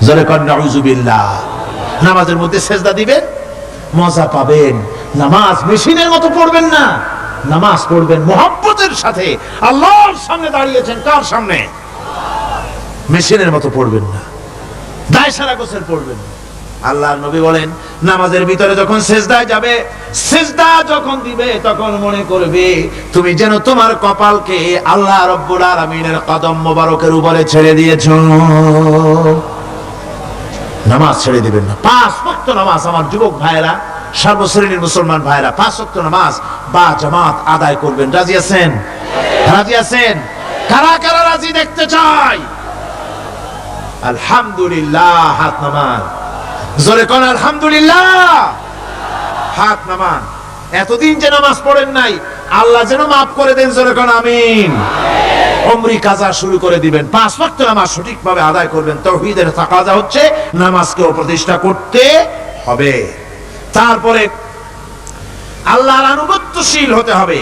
জোরে কর নাউযুবিল্লাহ। নামাজের মধ্যে সেজদা দিবেন, মজা পাবেন। নামাজ মেশিনের মতো পড়বেন না, নামাজ পড়বেন মুহাব্বতের সাথে। আল্লাহর সামনে দাঁড়িয়েছেন, কার সামনে? মেশিনের মতো পড়বেন না, দায় সারা গোসল পড়বেন। আল্লাহর নবী বলেন, নামাজের ভিতরে যখন সেজদায় যাবে, সেজদা যখন দিবে, তখন মনে করবে তুমি যেন তোমার কপালকে আল্লাহ রাব্বুল আলামিনের কদম মোবারকের উপরে ছেড়ে দিয়েছো। নামাজ ছেড়ে দিবেন না। 5 ওয়াক্ত নামাজ আমার যুবক ভাইরা, সর্বশ্রেণীর মুসলমান ভাইরা 5 ওয়াক্ত নামাজ বা জামাত আদায় করবেন। রাজি আছেন? রাজি আছেন? কারা কারা রাজি দেখতে চাই? আলহামদুলিল্লাহ, হাত নামান। জোরে কোন আলহামদুলিল্লাহ, হাত নামান। এতদিন যে নামাজ পড়েন নাই, আল্লাহ যেন মাফ করে দেন। জোরে কোন আমিন। উমরি কাজা শুরু করে দিবেন। 5 ওয়াক্ত নামাজ সঠিকভাবে আদায় করবেন। তাওহীদের তাকাজা হচ্ছে নামাজকে প্রতিষ্ঠা করতে হবে। তারপরে আল্লাহর আনুগত্যশীল হতে হবে।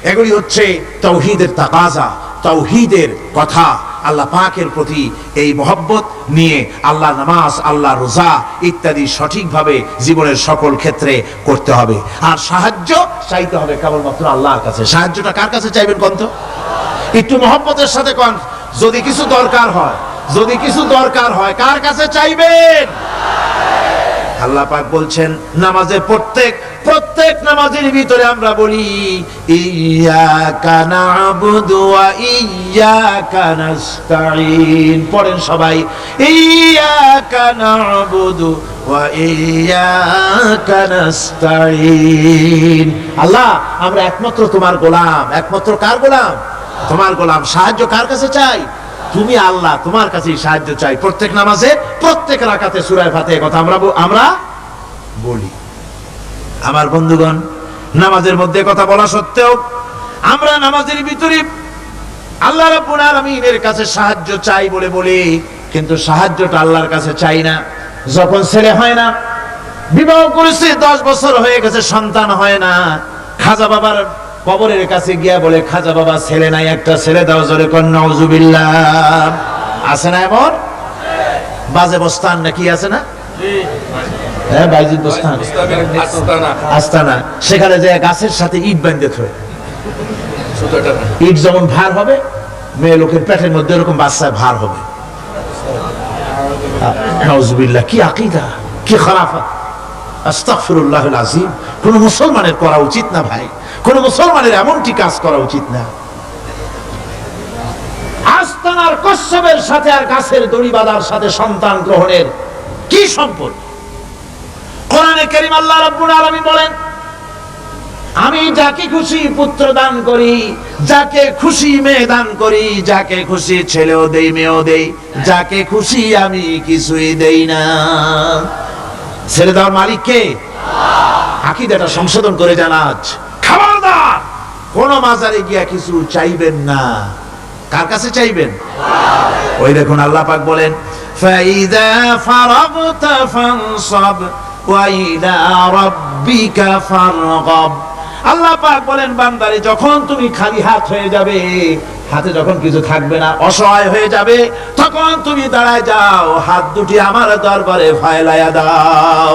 এগুলি হচ্ছে তাওহীদের তাকাজা, তাওহীদের কথা। আল্লাহ পাকের প্রতি এই মহব্বত নিয়ে আল্লাহ নামাজ, আল্লাহ রোজা ইত্যাদি সঠিকভাবে জীবনের সকল ক্ষেত্রে করতে হবে। আর সাহায্য চাইতে হবে কেবলমাত্র আল্লাহর কাছে। সাহায্যটা কার কাছে চাইবেন কোন তো? একটু মহব্বতের সাথে কোন। যদি কিছু দরকার হয় কার কাছে চাইবেন? আল্লাহ পাক বলছেন নামাজে প্রত্যেক নামাজের ভিতরে আমরা বলি ইয়্যাকা না'বুদু ওয়া ইয়্যাকা নাস্তাঈন। পড়েন সবাই, ইয়্যাকা না'বুদু ওয়া ইয়্যাকা নাস্তাঈন। আল্লাহ, আমরা একমাত্র তোমার গোলাম। একমাত্র কার গোলাম? তোমার গোলাম। সাহায্য কার কাছে চাই? তুমি আল্লাহ, তোমার কাছেই সাহায্য চাই। প্রত্যেক নামাজে, প্রত্যেক রাকাতে সূরা ফাতিহার কথা আমরা বলি। আমার বন্ধুগণ, নামাজের মধ্যে কথা বলা সত্ত্বেও আমরা নামাজের ভিতরে আল্লাহ রাব্বুল আলামিনের কাছে সাহায্য চাই বলে কিন্তু সাহায্যটা আল্লাহর কাছে চাই না। যখন ছেলে হয় না, বিবাহ করেছে, 10 বছর হয়ে গেছে, সন্তান হয় না, খাজা বাবার কবরের কাছে গিয়া বলে, খাজা বাবা ছেলে নাই, একটা ছেলে দাও। জোরে কোন নাউজুবিল্লাহ। আছে না এমন? বাজে বস্তান নাকি আছে না? হ্যাঁ, বাইজিদ বস্তান, আস্তানা। সেখানে যে গাছের সাথে ইট বাঁধতে হয়, ইট যেমন ভার হবে, মেয়ে লোকের পেটের মধ্যে এরকম বাচ্চায় ভার হবে। নাউজুবিল্লাহ। কি আকীদা, কি খারাফাত! আস্তাগফিরুল্লাহুল আযীম। কোন মুসলমানের করা উচিত না ভাই, কোন মুসলমানের এমনটি কাজ করা উচিত না। আস্তানার কচ্ছপের সাথে আর গাছের দড়ি বাঁধার সাথে সন্তান গ্রহণের কি সম্পর্ক? কোরআনে কারীম আল্লাহ রাব্বুল আলামিন বলেন, আমি যাকে খুশি পুত্র দান করি, যাকে খুশি মেয়ে দান করি, যাকে খুশি ছেলেও দেই, মেয়েও দেই, যাকে খুশি আমি কিছুই দেই না। ছেলে দেওয়ার মালিক কে? আকীদাটা সংশোধন করে জানাজ। খবরদার কোন মাজারে গিয়া কিছু চাইবেন না। কার কাছে চাইবেন? ওই দেখুন আল্লাহ পাক বলেন, ফাইযা ফারাগতা ফানসাব ওয়া ইলা রাব্বিকা ফারগাব। আল্লাহ পাক বলেন, বান্দারে যখন তুমি খালি হাত হয়ে যাবে, হাতে যখন কিছু থাকবে না, অসহায় হয়ে যাবে, তখন তুমি দাঁড়ায় যাও, হাত দুটি আমার দরবারে ফায়লায়া দাও।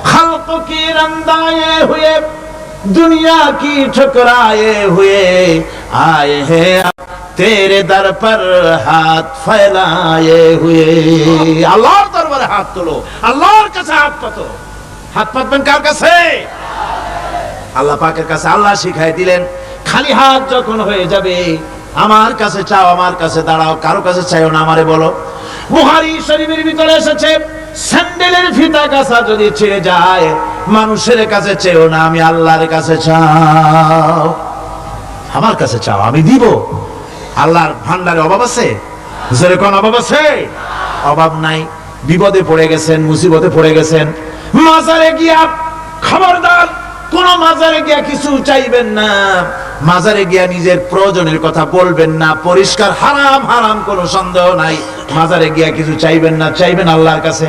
খালক কি রন্দায়ে হুয়ে, दुनिया की ठुकराए हुए आए हैं तेरे दर पर हाथ फैलाए हुए। আল্লাহর দরবারে হাত তোলো, আল্লাহর কাছে হাত পাতো। হাত পাতবেন কার কাছে? আল্লাহ পাকের কাছে। আল্লাহ শিখাই দিলেন, খালি হাত যখন হয়ে যাবে, আমার কাছে চাও, আমার কাছে দাঁড়াও, কারো কাছে চাইও না, আমারে বলো। বুখারী শরীফের ভিতরে এসেছে, স্যান্ডেলের ফিতা কাছা যদি ছিঁড়ে যায়, মানুষের কাছে চেও না, আমি আল্লাহর কাছে চাও। আমার কাছে চাও, আমি দিব। আল্লাহর ভান্ডারে অভাব আছে? যেরকম অভাব আছে? অভাব নাই। বিপদে পড়ে গেছেন, মুসিবতে পড়ে গেছেন, মাজারে গিয়া, খবরদার কোন মাজারে গিয়া কিছু চাইবেন না। মাজারে গিয়া নিজের প্রয়োজনের কথা বলবেন না। পরিষ্কার হারাম, হারাম কোনো সন্দেহ নাই। মাজারে গিয়া কিছু চাইবেন না, চাইবেন আল্লাহর কাছে।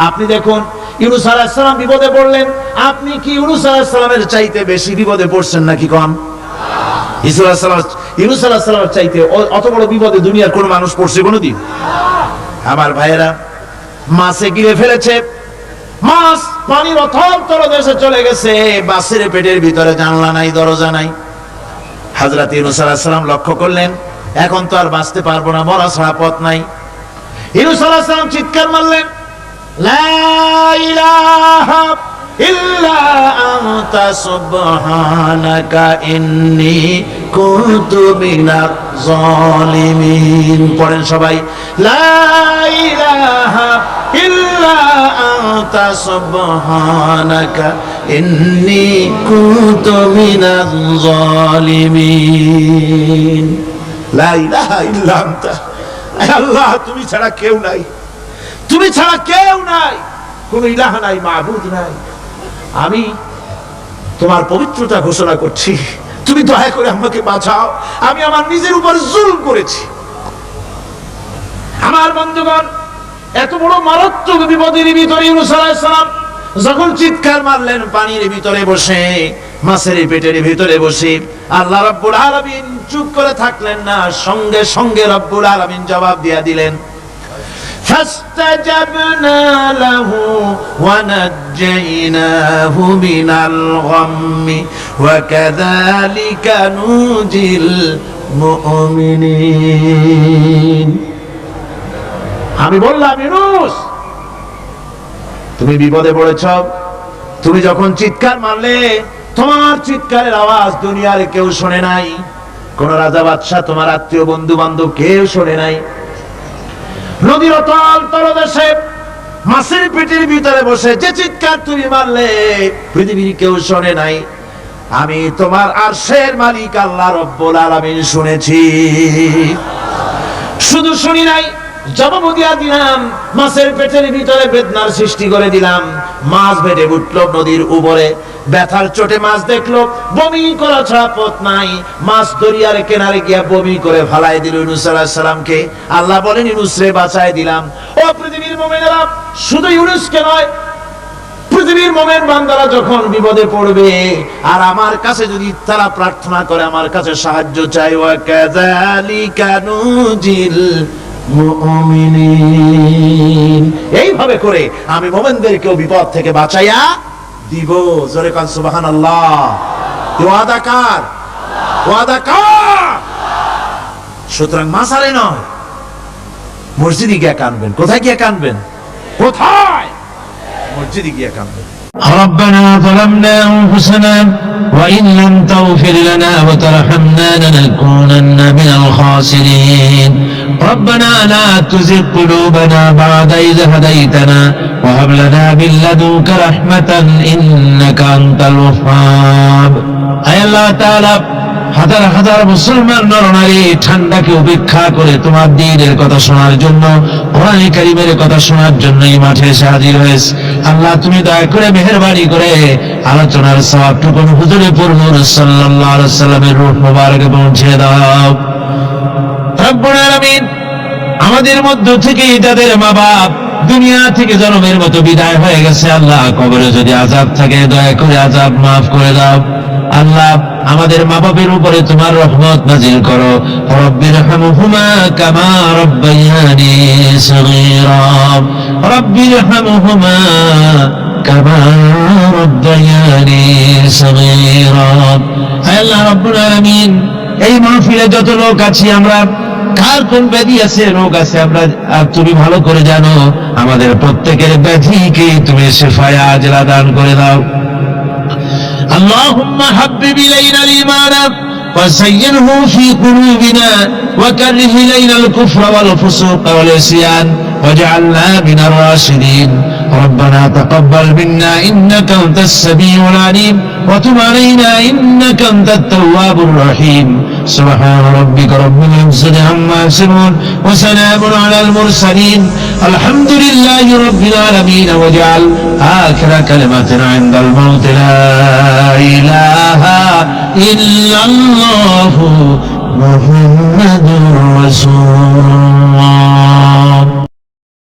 আপনি দেখুন, ইউনূস আলাইহিস সালাম বিপদে পড়লেন, আপনি কি ইউনূস আলাইহিস সালামের চাইতে বেশি বিপদে পড়ছেন নাকি কম? ইউনূস আলাইহিস সালামের চাইতে অত বড় বিপদে দুনিয়ার কোন মানুষ পড়ছে কোনদিন? আমার ভাইয়েরা, মাছে গিরে ফেলেছে, মাছ পানির অথল তলদেশে চলে গেছে, মাছের পেটের ভিতরে জানলা নাই, দরজা নাই। হযরত ইউনূস আলাইহিস সালাম লক্ষ্য করলেন, এখন তো আর বাঁচতে পারবো না, মরা ছাড়া পথ নাই। ইউনূস আলাইহিস সালাম চিৎকার মারলেন, লা ইলাহা ইল্লা আনতা সুবহানাকা ইন্নী কুনতু মিনাজ জালিমিন। পড়েন সবাই, লা ইলাহা ইল্লা আনতা সুবহানাকা ইন্নী কুনতু মিনাজ জালিমিন। লা ইলাহা ইল্লা আনতা, আল্লাহ তুমি ছাড়া কেউ নাই, তুমি ছাড়া কেউ নাই, কোনো ইলাহ নাই, মাবুদ নাই। আমি তোমার পবিত্রতা ঘোষণা করছি, তুমি দয়া করে আমাকে বাঁচাও, আমি আমার নিজের উপর জুলুম করেছি। আমার বন্ধুগণ, এত বড় মারাত্মক বিপদের ভিতরে ইউনূস আলাইহিস সালাম যখন চিৎকার মারলেন পানির ভিতরে বসে, মাছের পেটের ভিতরে বসে, আল্লাহ রাব্বুল আলামিন চুপ করে থাকলেন না, সঙ্গে সঙ্গে রব্বুল আলামিন জবাব দিয়ে দিলেন। فاستجبنا له ونجيناه من الغم وكذلك ننجي المؤمنين। আমি বললাম, ইউনূস তুমি বিপদে পড়েছ, তুমি যখন চিৎকার মারলে তোমার চিৎকারের আওয়াজ দুনিয়ার কেউ শোনে নাই, কোন রাজা বাদশা, তোমার আত্মীয় বন্ধু বান্ধব কেউ শোনে নাই। নদীর অতল তলদেশে মাছের পেটের ভিতরে বসে যে চিৎকার তুমি মারলে পৃথিবীর কেউ শোনে নাই, আমি তোমার আরশের মালিক আল্লাহ রব্বুল আলামিন শুনেছি। শুধু শুনি নাই, জবাব দিয়া দিলাম, মাছের পেটের ভিতরে বেদনার সৃষ্টি করে দিলাম। মাছ বেড়ে উঠল নদীর উপরে, ব্যথার চোটে মাছ দেখলো, বমি করা ছাড়া পথ নাই। মাছ দরিয়ার কিনারে গিয়া বমি করে ফালাই দিল ইউনূস আলাইহিস সালামকে। আল্লাহ বলেন, ইউনূস রে বাঁচায় দিলাম। ও পৃথিবীর মুমিনেরা, শুধু ইউনূসকে নয়, পৃথিবীর মুমিন বান্দারা যখন বিপদে পড়বে আর আমার কাছে যদি তারা প্রার্থনা করে, আমার কাছে সাহায্য চাই, ওয়া কাযালিকা নুজিল মুমিনিন, এইভাবে করে আমি মুমিনদেরকেও বিপদ থেকে বাঁচাইয়া দিব। জোরে কান সুবহানাল্লাহ। ওয়াদা কার? ওয়াদা কার? সুতরাং মাসারে নয়, মসজিদে গিয়ে কানবেন। কোথায় গিয়ে কানবেন? কোথায়? মসজিদে গিয়ে কানবেন। ربنا ظلمنا أنفسنا وإن لم تغفر لنا وترحمنا لنكونن من الخاسرين ربنا لا تزغ قلوبنا بعد إذ هديتنا وهب لنا من لدنك رحمة إنك أنت الوهاب। أي الله تعالى, হাজার হাজার মুসলমান নরনারী ঠান্ডাকে উপেক্ষা করে তোমার দ্বীনের কথা শোনার জন্য, কোরআনে কারীমের কথা শোনার জন্য এই মাঠে এসে হাজির হয়েছে। আল্লাহ তুমি দয়া করে মেহেরবানি করে আলোচনার সওয়াবটুকু হুজুরে পুরনুর সাল্লাল্লাহু আলাইহি ওয়াসাল্লামের রূহ মুবারকে পৌঁছে দাও। রব্বুল আলামিন, আমাদের মধ্য থেকে যাদের মা বাপ দুনিয়া থেকে জন্মের মতো বিদায় হয়ে গেছে, আল্লাহ কবরে যদি আযাব থাকে দয়া করে আযাব মাফ করে দাও। আল্লাহ আমাদের মা বাপের উপরে তোমার রহমত নাজিল করো। রব্বিরহামহুমা কামা রাব্বায়ানি সগীরা, রব্বিরহামহুমা কামা রাব্বায়ানি সগীরা। হে আল্লাহ রাব্বুল আলামিন, এই মাহফিলে যত লোক আছি আমরা, কার কোন ব্যাধি আছে, রোগ আছে, আমরা তুমি ভালো করে জানো। আমাদের প্রত্যেকের ব্যাধিকে তুমি শিফায়ে আজলা দান করে দাও। اللهم حبب إلينا الإيمان وزينه في قلوبنا وكره إلينا الكفر والفسوق والعصيان واجعلنا من الراشدين ربنا تقبل منا إنك أنت السميع العليم وتب علينا إنك أنت التواب الرحيم سبحان ربك رب العزة عما يصفون وسلام على المرسلين الحمد لله رب العالمين واجعل آخر كلمتنا عند الموت لا إله إلا الله محمد رسول الله